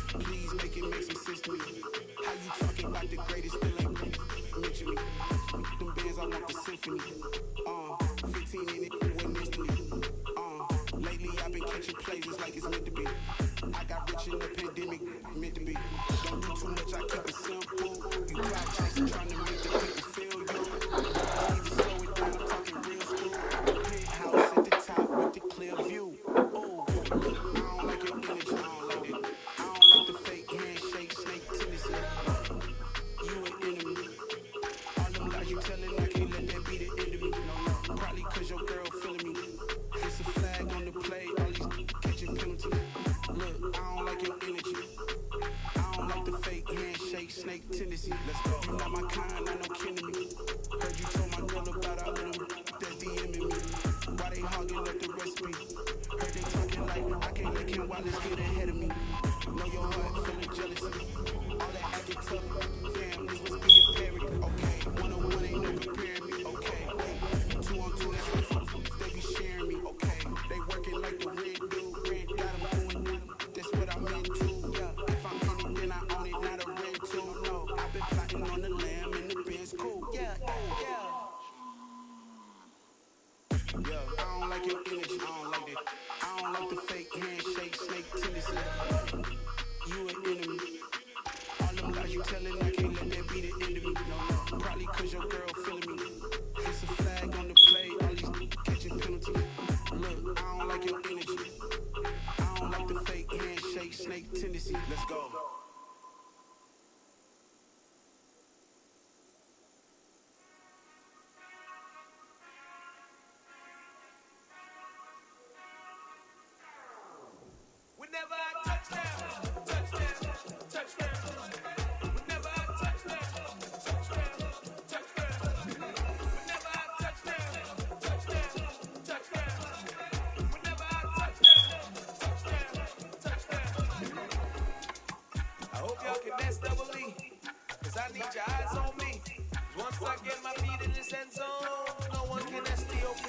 Please make it make some sense to me. How you talking about the greatest, still ain't mention me. Them bands, I want the symphony. 15 in it, went instantly. Lately I've been catching plays, it's like it's meant to be. I got rich in the pandemic, meant to be. Don't do too much, I keep it simple. You cloud chasing, trying to make the people feel you. Don't even slow it down, I'm talking real school. Penthouse at the top with the clear view. Oh, look, I don't like your energy, I don't like that. I don't like the fake handshake, snake tendency. You an enemy. All them lies you telling, I can't let that be the end of me. No, no, probably cause your girl feeling me. It's a flag on the play, all these catching penalties. Look, I don't like your energy. I don't like the fake handshake, snake tendency. Let's go. You not my kind, not no kin to me. Heard you told my girl about all of them that's DMing me. Why they hogging up the recipe? Heard they talking like I can't let Kim Wallace get ahead of me. Know your heart full of jealousy. All that acting tough, damn, this must be a parody. Okay, 101 ain't no comparing me. Okay, wait, 2 on 2, that's rough. They be sharing me. Okay, they working like the red dude. Red got them doing, that's what I'm into. Yeah, if I'm in it, then I own it, not a rental. No, I've been plotting on the lamb and the Benz cool. Yeah, I don't like your energy, I don't like that. I don't like the fake handshake, snake tendency. You an enemy. All them lies you telling, I can't let that be the end of me. No, no, probably cause your girl feeling me. It's a flag on the play, all these catching penalties. Look, I don't like your energy. I don't like the fake handshake, snake tendency. Let's go. finesse double E. Cause I need your eyes on me. Once I get my feet in this end zone, no one can STOP.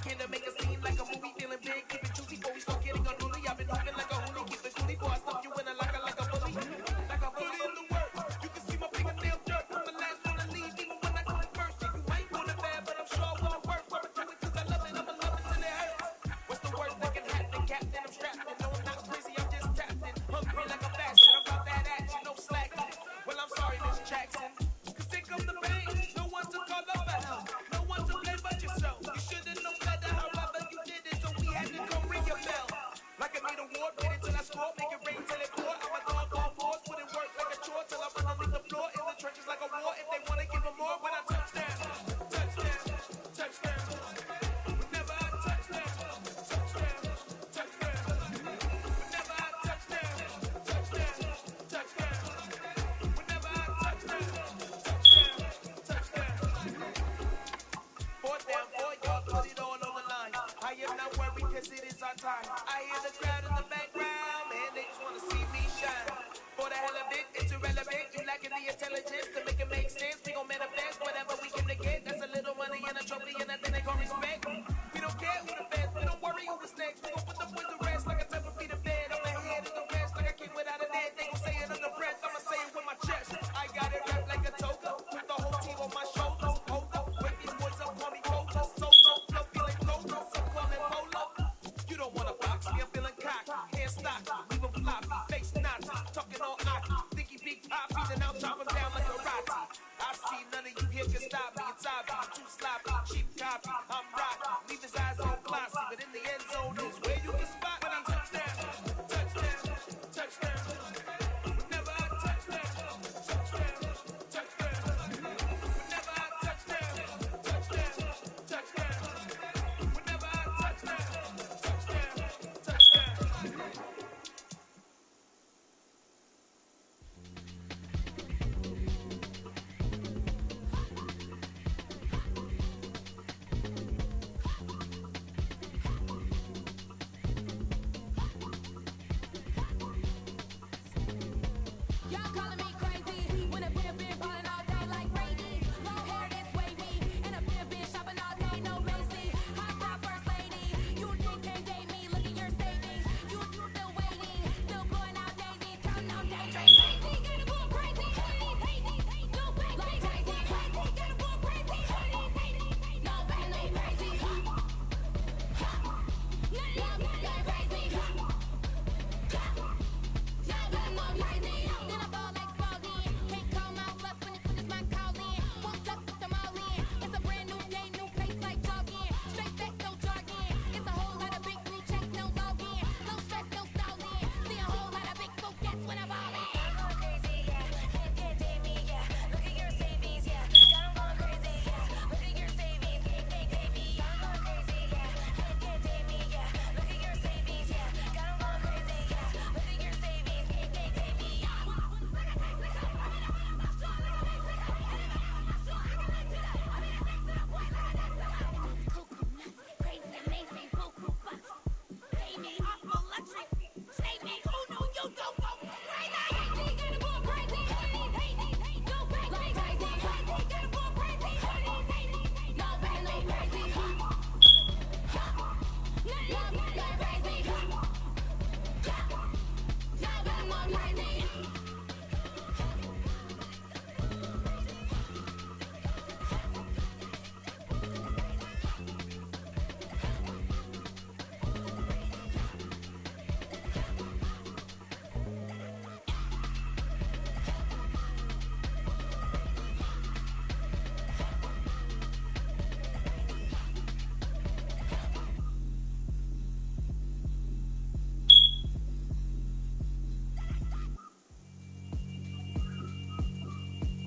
Can to make a scene like a movie, feeling big, keep it juicy before we start getting unruly. I've been moving like a hoolie, keep it coolie, boy, I stuff you in like a bully. Like a bully in the work. You can see my fingernail jerk. I'm the last one to leave, even when I come first. Yeah, you might want it bad, but I'm sure I want it worse. I'ma do it cause I love it, I'ma love it till it hurts. What's the worst that can happen? Captain, I'm strapped in. No, I'm not crazy, I'm just tapped in. Hungry like a bastard, I'm about that action, no slacking. Well, I'm sorry, Miss Jackson. Cause here comes the pain. No one to call up for help. No one to blame but yourself. You should've known better, however you did it, so we had to come ring your bell. Like I need a war, wait until I score, make it rain till it pour. I'm a dog on force, put in work like a chore till I'm underneath the floor. In the trenches like a war, if they wanna give them more, when I touch down, touchdown, touchdown. Whenever I touch down, touchdown, touchdown. Whenever I touch down, touchdown, touchdown. Whenever I touch down, touchdown, touchdown. Fourth down, 4 yards, put it all on the line. I am not worried cause it is our time. I hear the crowd in the background, man, they just wanna see me shine. For the hell of it, it's irrelevant. You lacking the intelligence to make it make sense. We gon' manifest whatever we came to get. That's a little money and a trophy and nothing they gon' respect. We don't care who the fans, we don't worry who was next. We gon' put them with the rest like a type of feet of bed. On the head of the rest like a kid without a net. They gon' say it under breath, I'ma say it with my chest. I got it wrapped like a toga, put the whole team on my shoulders. Hold up, wake these boys up, call me Polo. Solo, flow feeling cold, some call it Polo. You don't wanna box me, I'm feeling cocky. Hair stocky, leave him floppy, face Nazi, talking all hockey. Think he big poppy, then I'll chop him down like a Rocky. I see none of you here can stop me, it's obvious. Too sloppy, cheap copy, I'm rocky. Leave his eyes on glossy, but in the end zone is where you can spot me. Touchdown, touchdown, touchdown. Whenever I touchdown, touchdown, touchdown. Whenever I touchdown, touchdown, touchdown. Whenever I touchdown, touchdown, touchdown. Y'all calling me crazy when a bitch been ballin' all day like Brady. Long hair that's wavy, and a bitch been shopping all day, no Macy. Hot top first lady, you think can't date me? Look at your savings, you still waiting, still blowing out daisies, counting on day trades. Crazy, gotta go crazy, hazy, no back, like crazy, crazy, gotta go crazy, hazy, no back, no crazy. Nothing like crazy. Y'all got no crazy. Then I ball like Spalding. Can't call my bluff when it's my calling. Won't duck them all in. It's a brand new day, new place like jogging. Straight facts, no jargon. It's a whole lot of big blue checks, no login. No stress, no stalling. See a whole lot of big folk cats when I ball in. I'm going crazy, yeah. Can't date me, yeah. Look at your savings, yeah. Got 'em going crazy, yeah. Look at your savings, can't date me. I'm going crazy, yeah. Can't date me, yeah. Look at your savings, yeah. Got 'em going crazy, yeah. Look at your savings, can't date me. Crazy, amazing, beaucoup butts. Pay me off electric. Save me, who knew you don't go crazy? Crazy, gotta go crazy. Hazy, no back, like crazy. Crazy, gotta go crazy. Hazy, no back, no crazy. Nothing like crazy. Y'all got no crazy.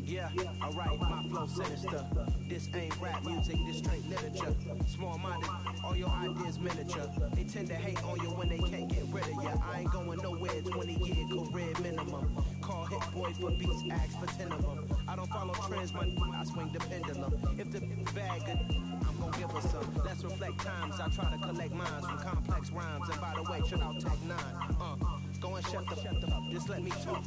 Yeah, alright, my flow sinister. This ain't rap music, this straight literature. Small-minded, all your ideas miniature. They tend to hate on you when they can't get rid of you. I ain't going nowhere, 20-year career minimum. Call hit boys for beats, ask for 10 of them. I don't follow trends, I swing the pendulum. If the bag good, I'm gonna give her some. Let's reflect times, I try to collect minds from complex rhymes. And by the way, should I take 9? Go and shut the up, just let me talk.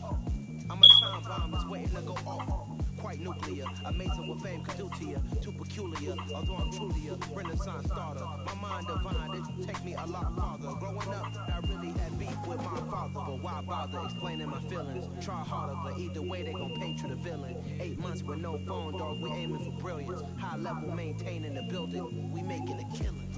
I'm a time bomb that's waiting to go off. Quite nuclear, amazing what fame can do to you. Too peculiar, although I'm truly a Renaissance starter. My mind divine, it take me a lot farther. Growing up, I really had beef with my father, but why bother explaining my feelings? Try harder, but either way they gon' paint you the villain. 8 months with no phone, dog, we aiming for brilliance. High level maintaining the building, we making a killing.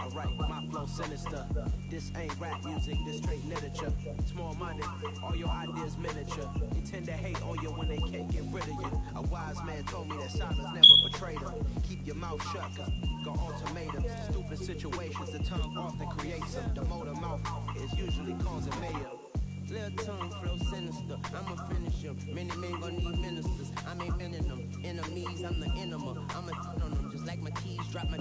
Alright, my flow sinister. This ain't rap music, this straight literature. Small-minded, all your ideas miniature. They tend to hate on you when they can't get rid of you. A wise man told me that silence never betrayed him. Keep your mouth shut, cause got ultimatums. Stupid situations, the tongue often creates them. The motor mouth is usually causing mayhem. Little tongue flow sinister, I'ma finish him. Many men gon' need ministers, I ain't mending them. Enemies, I'm the enema, I'ma on them. Just like my keys, drop my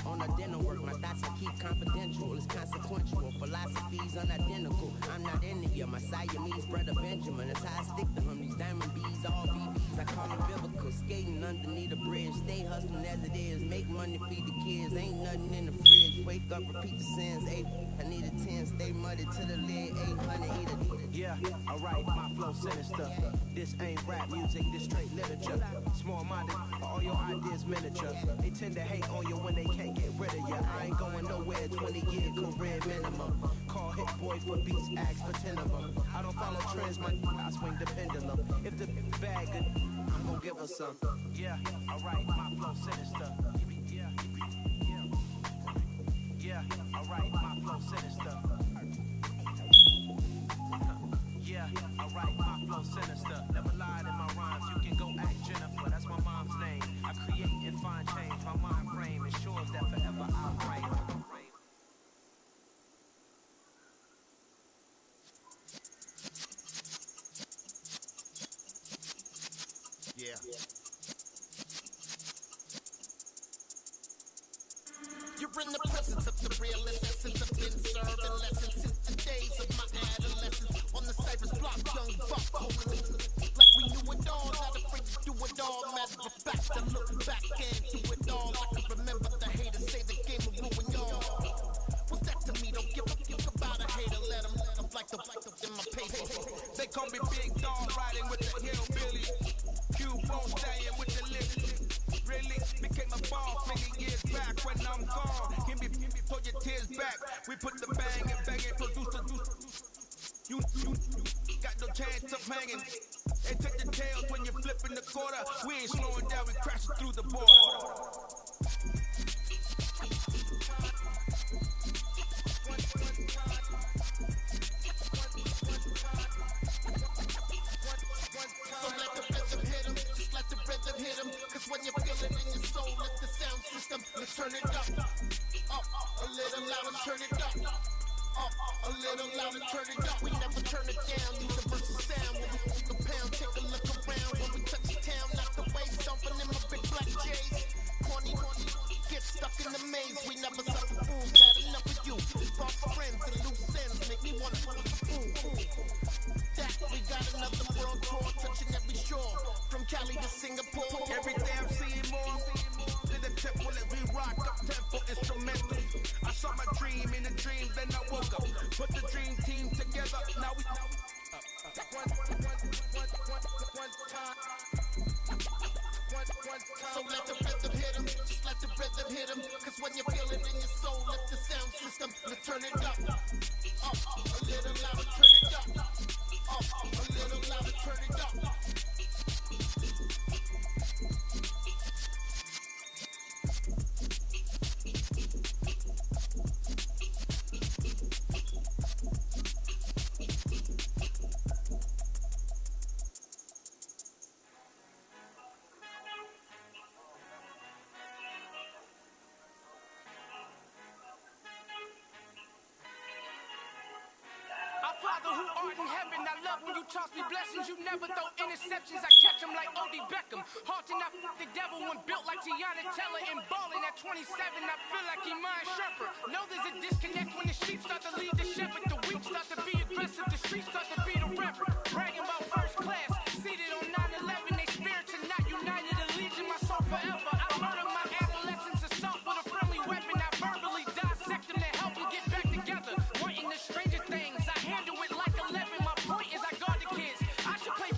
on a dinner work. My thoughts I keep confidential, it's consequential. Philosophies unidentical, I'm not India. My Siamese brother Benjamin, that's how I stick to him. These diamond bees, all BBs, I call them biblical. Skating underneath the bridge, stay hustling as it is. Make money, feed the kids, ain't nothing in the fridge. Wake up, repeat the sins, 8, I need a 10, stay muddy to the lid, 800, eat a. Yeah, alright, my flow sinister. This ain't rap music, this straight literature. Small-minded, all your ideas miniature. They tend to hate on you when they can't get rid of you. I ain't going nowhere, 20-year career minimum. Call Hit Boy for beats, ask for 10 of them. I don't follow trends, I swing the pendulum. If the bag good, I'm gonna give her some. Yeah, alright, my flow sinister. Yeah, alright, my flow sinister. Yeah, alright, my flow sinister. Never lied in my rhymes, you can go ask Jennifer, that's my mom's name. I create and find change, my mind frame ensures that forever I'll reign. Yeah. You're in the presence of the realest essence of been serving lessons since the days of my adolescence. On the Cypress block, young buck, holding like we knew it all, not afraid to do it all. Matter of fact, I look back into it all. I can remember the haters say the game will ruin y'all. What's that to me? Don't give about a hater, let them like the in my paper. They call me Big Dog, riding with the hillbilly. Q-Bone staying with the lip. Really became a boss many years back when I'm gone. Give me, pull your tears back. We put the bang and produce the deuce. You got no chance of hanging. They take the tails when you're flipping the quarter. We ain't slowing down, we crashing through the border. So let the rhythm hit him, just let the rhythm hit him. Cause when you feel it in your soul, let the sound system, let's turn it up. Up, a little louder, turn it up. Up, a little louder, turn it up. We never turn it down, universal sound. When we take a pound, take a look around. When we touch the town, knock the waist, stomping in my big black J's. Corny, get stuck in the maze. We never suffer fools, had enough of you. False friends and loose ends make me wanna ooh. That we got another world tour, touching every shore, from Cali to Singapore. Every day I'm seeing more. To the temple as we rock up tempo instrumental. I saw my dream in a dream, then I woke up. Put the dream team together, now we one time. So let the rhythm hit him, just let the rhythm hit him. Cause when you feel it in your soul, let the sound system, let's turn it up. Up, a little louder, turn it up. Up, a little louder, turn it up. Our Father who art in heaven, I love when you toss me blessings. You never throw interceptions, I catch them like O.D. Beckham. Hard to not the devil when built like Tiana Teller and balling at 27. I feel like Iman Shumpert. Know there's a disconnect when the sheep start to lead the shepherd. The weak start to be aggressive, the streets start to be the reverend. Bragging about first class, seated on 9/11. They spirits are not united, a legion, my soul forever. I murdered my adolescence, assault with a friendly weapon. I verbally dissect them to help them get back together. Wanting the stranger things, I handle it like 11. My point is I guard the kids. I should play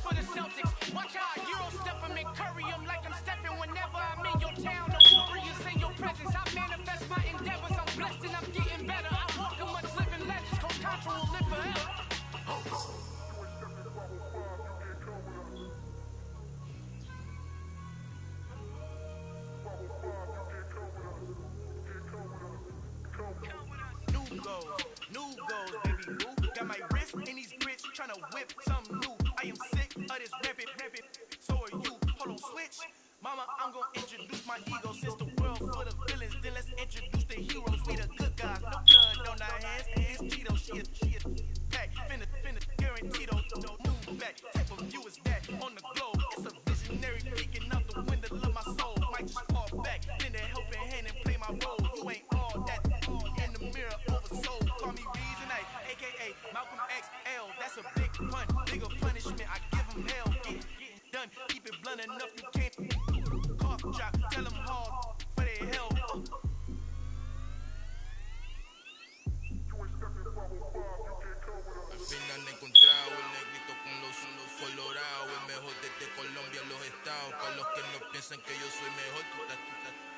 whip something new. I am sick of this rampant. So are you. Hold on, switch. Mama, I'm gonna introduce my ego. Since the world full of villains, then let's introduce the heroes. We the good guys, no blood on our hands. It's Tito, she a pack. Finna, guaranteed. Move back. Type of view is that on the globe? It's a visionary peeking out the window of my soul. Might just fall back, lend a helping hand and play my role. You ain't all that in the mirror oversold. Call me Reason, aka Malcolm XL. That's a big pun, bigger punishment. I give him hell. Get done. Keep it blunt enough. You can't cough drop. Tell them hard for their hell. Al final he encontrado el negrito con los colorados, el mejor desde Colombia a los estados. Para los que no piensan que yo soy mejor,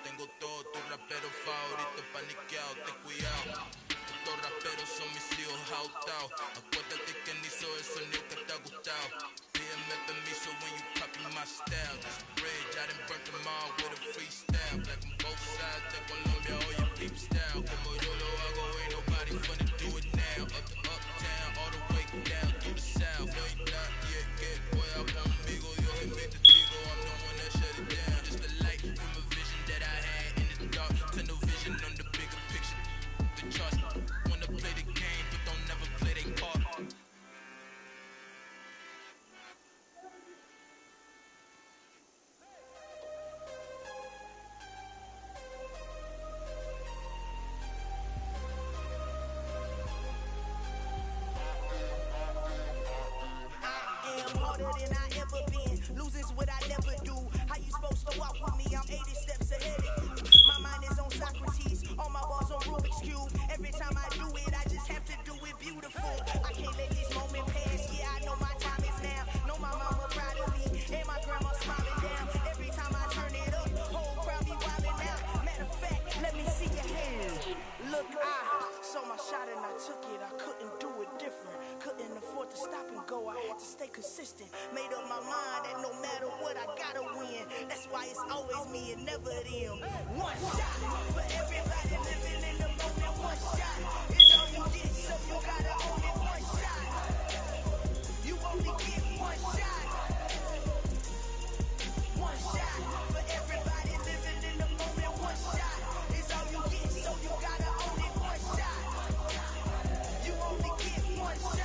tengo todos tus raperos favoritos paniqueados, ten cuidado. Estos raperos son mis hijos jautados. Acuérdate que ni hizo el sonido que te ha gustado. Pídeme permiso when you copy my style. This bridge, I done burnt them all with a freestyle. Black on both sides de Colombia, oye peep style. Como yo lo hago, ain't nobody finna do it now. Up to uptown, all the way down through the south. No, you not yet, get boy up conmigo. Dios es mi testigo, I'm the one that shut it down. Just a light from a vision that I had in the dark. Tunnel vision on the bigger picture. The charts wanna play the game, but don't never play their part. Harder than I ever been. Losing's what I never do. How you supposed to walk with me? I'm 80 steps ahead of you. My mind is on Socrates. All my balls on Rubik's Cube. Every time I do it, I just have to do it beautiful. I can't let this moment pass. Yeah, I know my time is now. Know my mama proud of me. And my grandma smiling down. Every time I turn it up, whole crowd be wildin' out. Matter of fact, let me see your hands. Look, I saw my shot and I took it. I couldn't do it different. Couldn't afford to stop and go. I had to stay consistent. Made up my mind that no matter what, I gotta win. That's why it's always me and never them. One shot for everybody living in the moment. One shot is all you get, so you gotta own it. One shot. You only get one shot. One shot for everybody living in the moment. One shot is all you get, so you gotta own it. One shot. You only get one shot.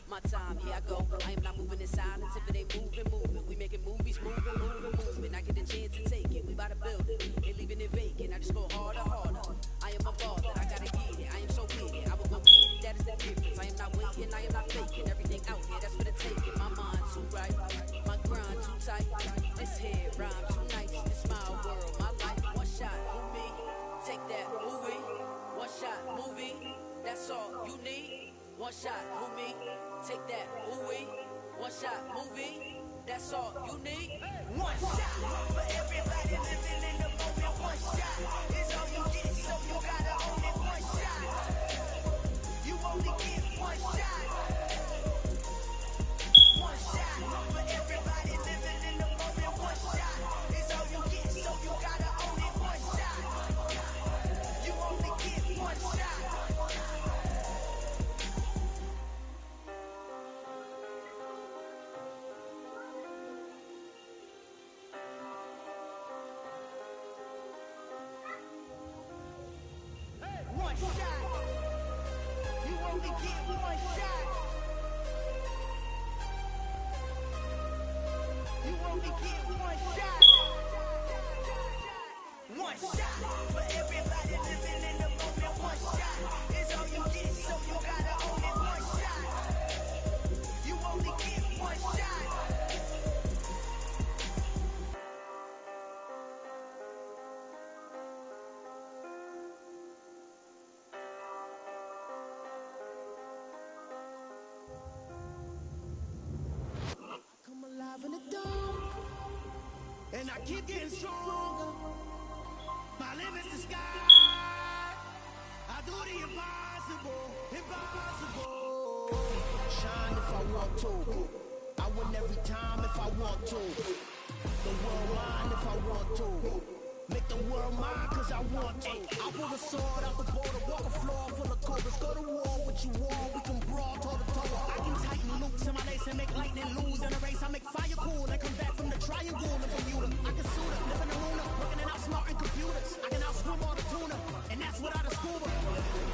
My time, here I go. I am not moving in silence. If it ain't moving. We making movies, moving. I get a chance to take it. We bout to build it. Ain't leaving it vacant. I just go harder. I am a ball that I gotta get it. I am so with it. I will go get it. That is the difference. I am not waiting. I am not faking. Everything out here, that's for the taking. My mind too right. My grind too tight. This head rhyme too nice. This my world, my life. One shot, who me? Take that, movie. One shot, movie. That's all you need. One shot, who me? Take that, ooh-wee. One shot, movie. That's all you need. One shot for everybody living in the moment. One shot is all you get, so you gotta own it. One shot. You only get one shot. One shot for everybody living in the moment. One shot is all you get, so you gotta own it. One shot. You only get one shot. One shot. You only get one shot. You only get one shot. One shot for everybody living in the moment. One shot is all you get, so you gotta own it. One shot. You only get one shot. Come alive in the dark, and I keep getting stronger. My limit's the sky. I do the impossible. Shine if I want to. I win every time if I want to. The world mine if I want to. Make the world mine cause I want to. I pull the sword out the border, walk a floor full of cobras. Go to war with you war, we can brawl toe to toe. I can tighten loops in my lace and make lightning lose in a race. I make fire cool and come back from the triangle in Bermuda. I can suit her, live in the Luna, working and outsmarting computers. I can outswim all the tuna, and that's without a scuba.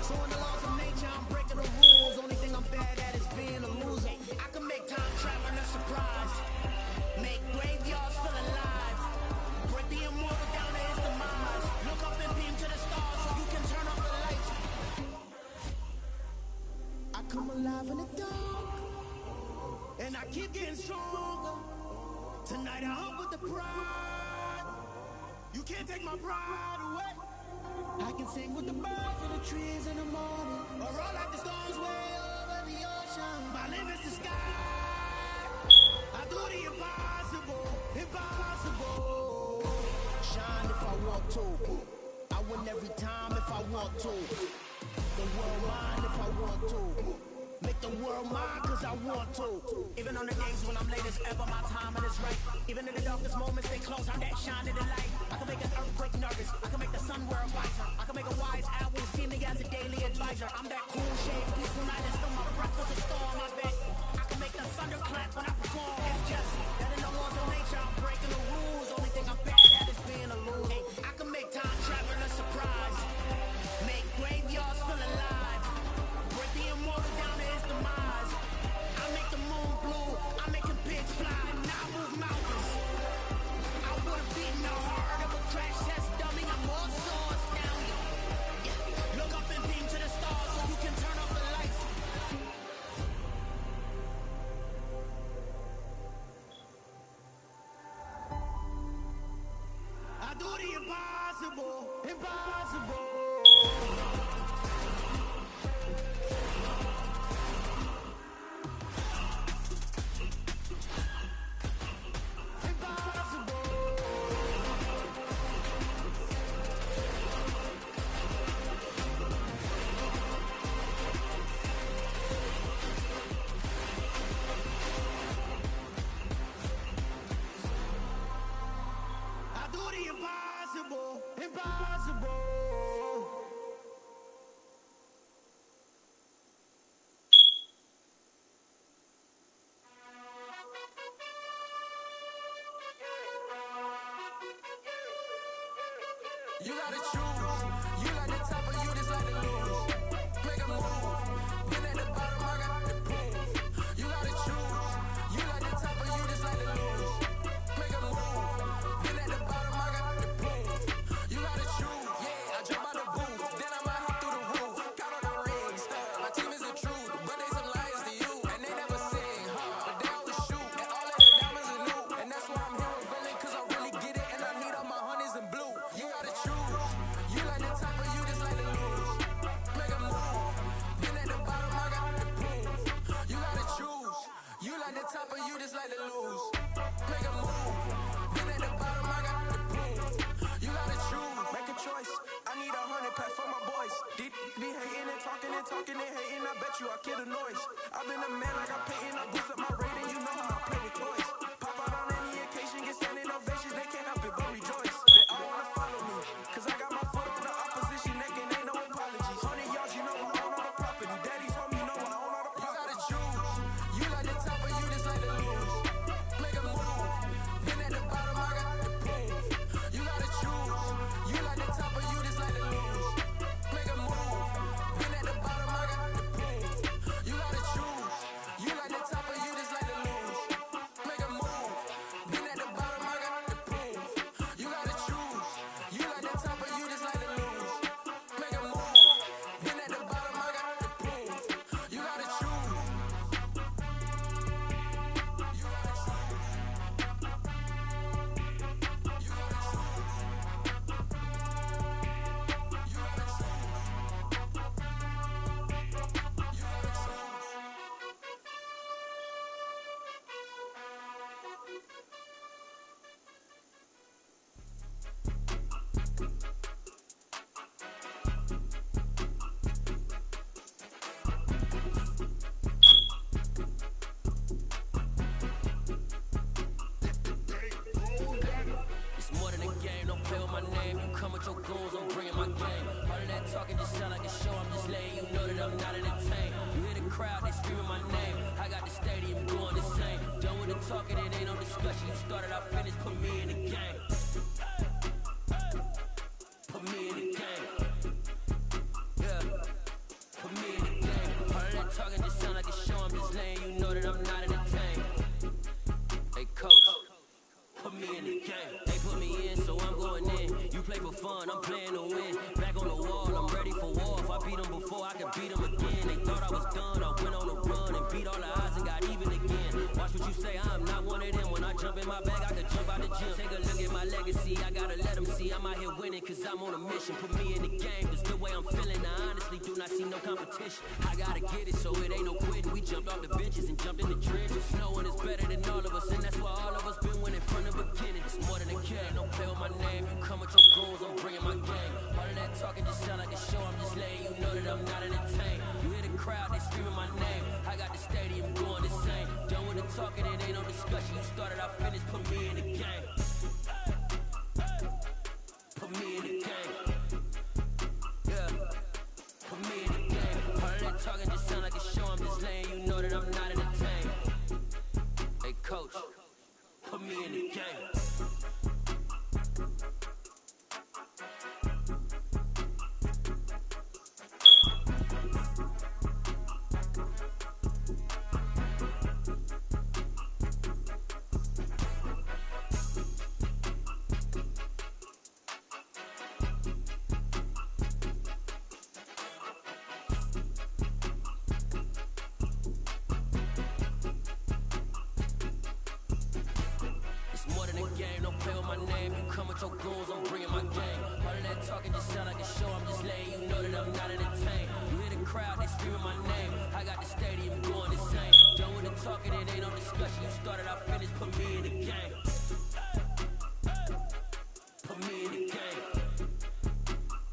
So in the laws of nature, I'm breaking the rules. Only thing I'm bad at is being a loser. I can make time traveling a surprise. Make graveyards feel alive. Break the immortal down to his demise. Look up and beam to the stars so you can turn off the lights. I come alive in the dark, and I keep getting stronger. Tonight I hunt with the pride. You can't take my pride away. I can sing with the birds and the trees in the morning, or roll like the storms way over the ocean. My limit's the sky. I do the impossible, impossible. Shine if I want to. I win every time if I want to. The world mine if I want to. Make the world mine cause I want to. Even on the days when I'm late as ever, my timing is right. Even in the darkest moments, stay close, I'm that shining the light. I can make an earthquake nervous, I can make the sun wear a visor. I can make a wise owl see me as a daily advisor. I'm that cool shade, peaceful night, and still my breath was a storm, I bet. I can make the thunder clap when I perform. It's just that in the laws of nature, I'm breaking the rules. Only thing I'm bad at is being a loser. I can make time travel a surprise. Make graveyards feel alive. Break the immortal down to his demise. I make the moon blue. I make the pigs fly. And I move mountains. I would have beaten the heart of a crash test dummy. I'm more so astounded. Yeah. Look up and beam to the stars so you can turn off the lights. I do the impossible, impossible. I do the impossible, impossible. You gotta choose. You like the top or you just like to lose. Make a move. Been at the bottom, I got the proof. You gotta choose. You like the top or you just like to lose. Make a move. Been at the bottom, I got the proof. You gotta choose. Yeah, I jump out the booth. Then I might hop through the roof. Count on the rings. My team is the truth. But they some liars to you. And they never sing, but they always shoot. And all of their diamonds are new. And that's why I'm here revealing, cause I really get it. And I need all my honeys in blue. You gotta choose. You like the top or you just like to lose. Make a move. Been at the bottom, I got the proof. You gotta choose. You like the top or you just like to lose. Make a move. Been at the bottom, I got the proof. You gotta choose. Make a choice. I need 100 pack for my boys. Be hating and talking and hating. I bet you I kill the noise. I've been a man like I'm painting. I boost up my rating. You know how I play with toys. Pop out on any occasion, get standing ovations. They can't help it but rejoice. They all wanna follow me, cause I got my foot on the opposition neck and ain't no apologies. 100 yards, you know I own all the property. Daddy's home, you know I own all the property. You gotta choose. You like the top or you just like to lose. Make a move. Been at the bottom, I got the proof. You gotta choose. You like the top or you just like to lose. Make a move. Been at the bottom, I got the proof. You gotta choose. You like the top or you just like to lose. goons, I'm bringing my game. All of that talking just sound like a show, I'm just letting you know that I'm not entertained. You hear the crowd, they screaming my name. I got the stadium going the same. Done with the talking, it ain't no discussion. You started, I finished, put me in the game. Put me in the game. Yeah. Put me in the game. All of that talking just sound like a show, I'm just letting you know that I'm not entertained. Hey, coach. Put me in the game. They put me in, so I'm going in. You play for fun, I'm playing to win. Back on the wall, I'm ready for war. If I beat them before, I can beat them again. They thought I was done, I went on a run and beat all the odds and got even again. Watch what you say, I'm not one of them. When I jump in my bag, I can jump out the gym. Take a look at my legacy, I gotta let them see I'm out here winning, cause I'm on a mission. Put me in the game, cause the way I'm feeling, I honestly do not see no competition. I gotta get it, so it ain't no quitting. We jumped off the benches and jumped in the trenches. No one is better than all of us, and that's why all of us been winning from the beginning. It's more than a game, don't play with my name. You come with your goons, I'm bringing my game. All of that talking just sound like a show, I'm just letting you know that I'm not entertained. You hear the crowd, they screaming my name. I got the stadium going the same. Done with the talking, it ain't no discussion. You started, I finished, put me in the game. Put me in the game. Yeah. Put me in the game. All of that talking just sound like a show, I'm just letting you know that I'm not entertained. Hey, coach. Put me in the game. Your goons, I'm bringing my game. All of that talking just sound like a show, I'm just letting you know that I'm not entertained. You hear the crowd, they screaming my name. I got the stadium going the same. Done with the talking, it ain't no discussion. You started, I finished, put me in the game. Put me in the game.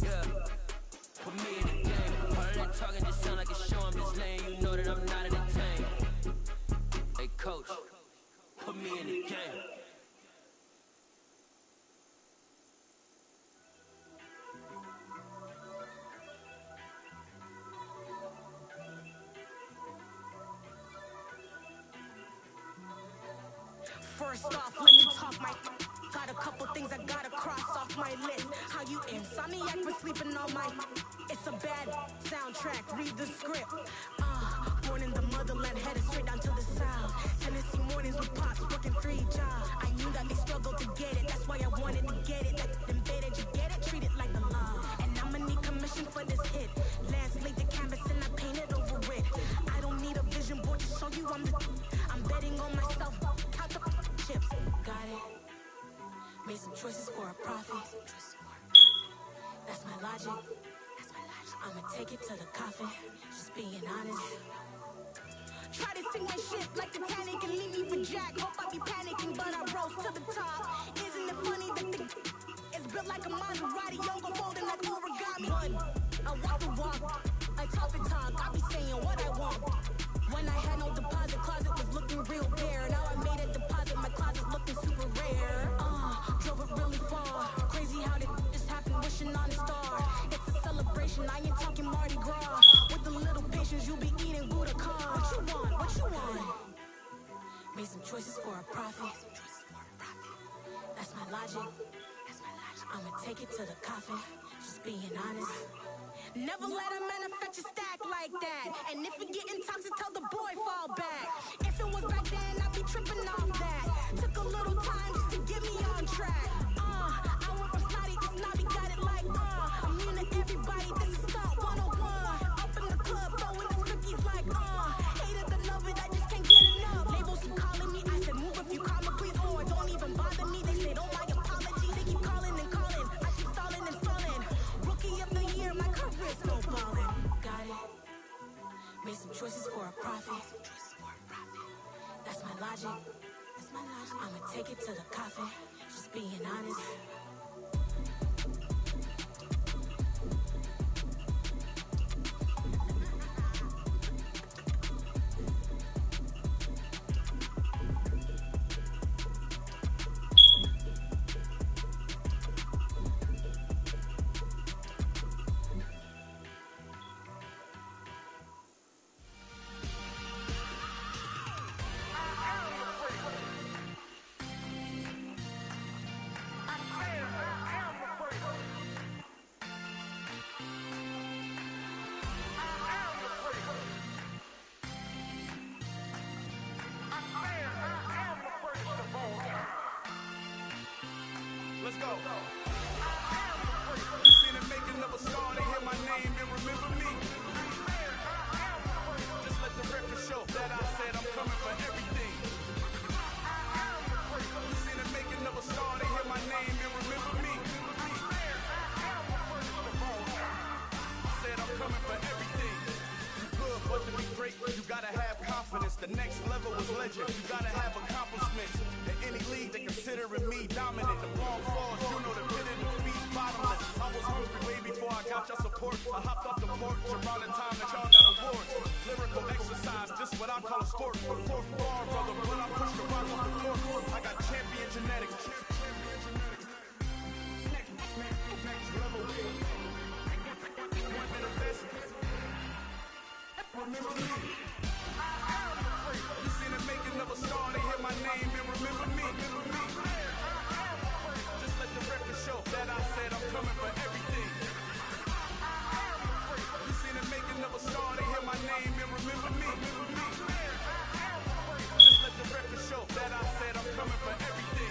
Yeah. Put me in the game. All of that talking just sound like a show, I'm just letting you know that I'm not entertained. Hey, coach, put me in the game. First off, let me talk my. Got a couple things I gotta cross off my list. How you insomniac for sleeping on my. It's a bad soundtrack, read the script. Born in the motherland, headed straight down to the south. Tennessee mornings with pops, working 3 jobs. I knew that they struggled to get it, that's why I wanted to get it. Like them embedded, you get it, treat it like the law. And I'ma need commission for this hit. Lance laid the canvas and I painted over it. I don't need a vision board to show you I'm betting on myself. Count the chips, got it. Made some choices for a profit. That's my logic. I'ma take it to the coffin. Just being honest. Try to sing my shit like Titanic and leave me for Jack. Hope I be panicking, but I rose to the top. Isn't it funny that the it's built like a Maserati, yoga folding like origami? I walk the walk, I talk the talk. I be saying what I want. When I had no deposit, closet was looking real bare. Now I made a deposit, my closet looking super rare. Drove it really far. Crazy how did this happen, wishing on a star. It's a celebration, I ain't talking Mardi Gras. With a little patience, you'll be eating Budokan. What you want? What you want? Made some choices for a profit. That's my logic. I'ma take it to the coffin. Just being honest. Never let a manufacture stack like that. And if it getting toxic, tell the boy fall back. If it was back then, I'd be tripping off that. Took a little time just to get me on track. I went from snotty to snobby, got it like I'm immune to everybody, this is Scott 101. Up in the club, throwing the cookies like hate it, the love it, I just can't get enough. Labels keep calling me, I said move if you call me, please, or don't even bother me. They say don't my apologies, they keep calling and calling. I keep stalling and stalling. Rookie of the year, my career still balling. Got it. Made some choices for a profit. That's my logic. I'ma take it to the coffin. Just being honest. gotta have confidence. The next level was legend. You gotta have accomplishments. In any league, they considering me dominant. The wrong falls, you know the pit of defeat, bottomless. I was hungry way before I got your support. I hopped off the porch around the time that y'all got awards. Lyrical exercise, this what I call a sport. The fourth bar, brother, when I push the rock off the court. I got champion genetics. Next level. One of the best. Remember me. You seen the making of a star, they hear my name and remember me. Just let the record show that I said I'm coming for everything. You seen the making of a star, they hear my name and remember me. Just let the record show that I said I'm coming for everything.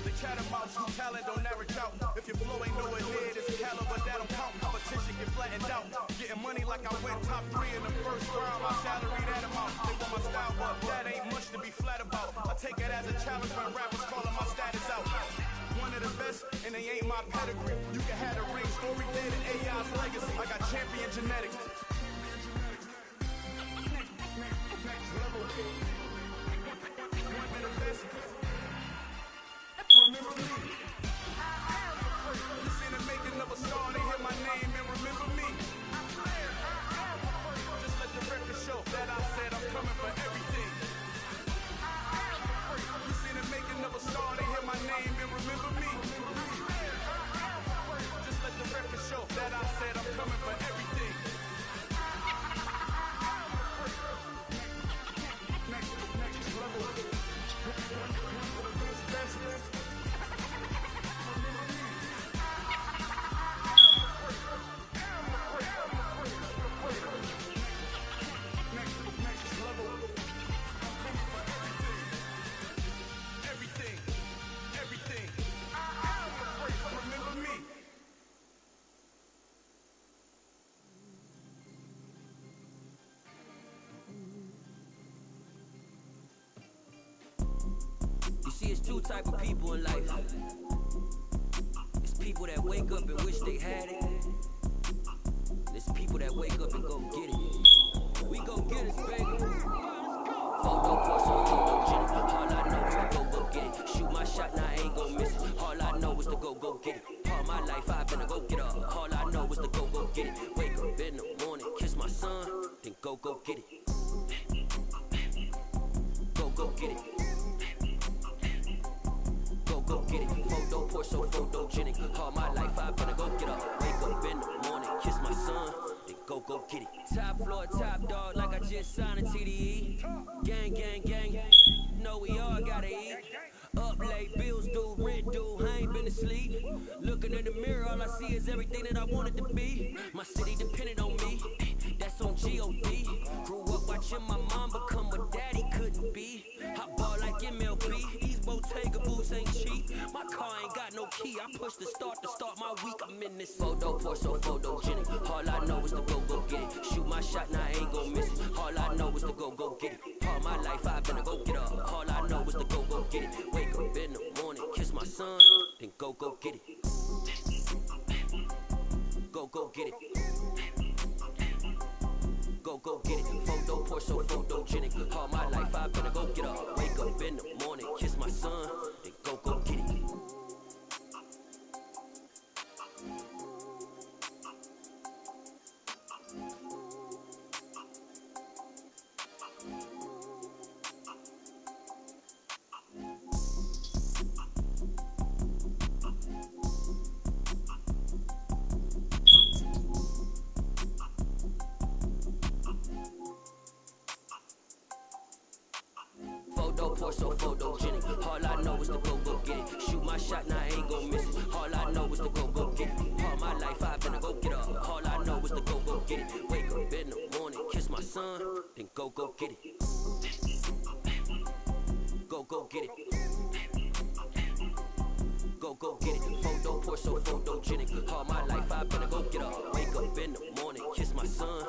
The cat and mouse, whose talent don't average out. If your flow ain't nowhere near this caliber, that don't count. Competition get flattened out. Getting money like I went top 3 in the first round. My salary that amount. They want my style, but that ain't much to be flat about. I take it as a challenge when rappers calling my status out. One of the best, and they ain't my pedigree. You can have the ring, story dead, and AI's legacy. I got champion genetics. Next level. One of the best. Remember me. You seen the making of a star, they hear my name and remember me. Just let the record show that I said I'm coming for everything. You seen the making of a star, they hear my name and remember me. Just let the record show that I said I'm coming for everything. Next level. Best. You see, it's two type of people in life. It's people that wake up and wish they had it. And it's people that wake up and go get it. We go get it, baby. Photo course on photo gym. All I know is to go get it. Shoot my shot, now I ain't gon' miss it. All I know is to go get it. All my life I've been a go get up. All I know is to go get it. Wake up in the morning, kiss my son, then go get it. Go get it. Go get it. Photo poor, so photogenic. All my life I better go get up. Wake up in the morning, kiss my son, then go get it. Top floor, top dog, like I just signed a TDE. Gang, know we all gotta eat. Up late, bills due, rent due, I ain't been asleep. Looking in the mirror, all I see is everything that I wanted to be. My city depended on me, that's on G.O.D. Grew up watching my mom become what daddy couldn't be. I ball like MLB, these Bottega boots ain't cheap. My car ain't got no key, I push the start to start my week. I'm in this photo poor, so photogenic. All I know is to go get it. Shoot my shot, now I ain't gon' miss it. All I know is to go get it. All my life I've been a go get up. All I know is to go get it. Wake up in the morning, kiss my son, then go get it. Go get it. Go get it. Photo poor, so photogenic. All my life I've been a go get up. Wake up in the morning, kiss my son, then go get it. Photo poor, so photogenic. All I know is to go get it. Shoot my shot, now I ain't gon' miss it. All I know is to go get it. All my life I've been a go get up. All I know is to go get it. Wake up in the morning, kiss my son, then go get it. Go get it. Go get it. Photo poor, so photogenic. All my life I've been a go get up. Wake up in the morning, kiss my son,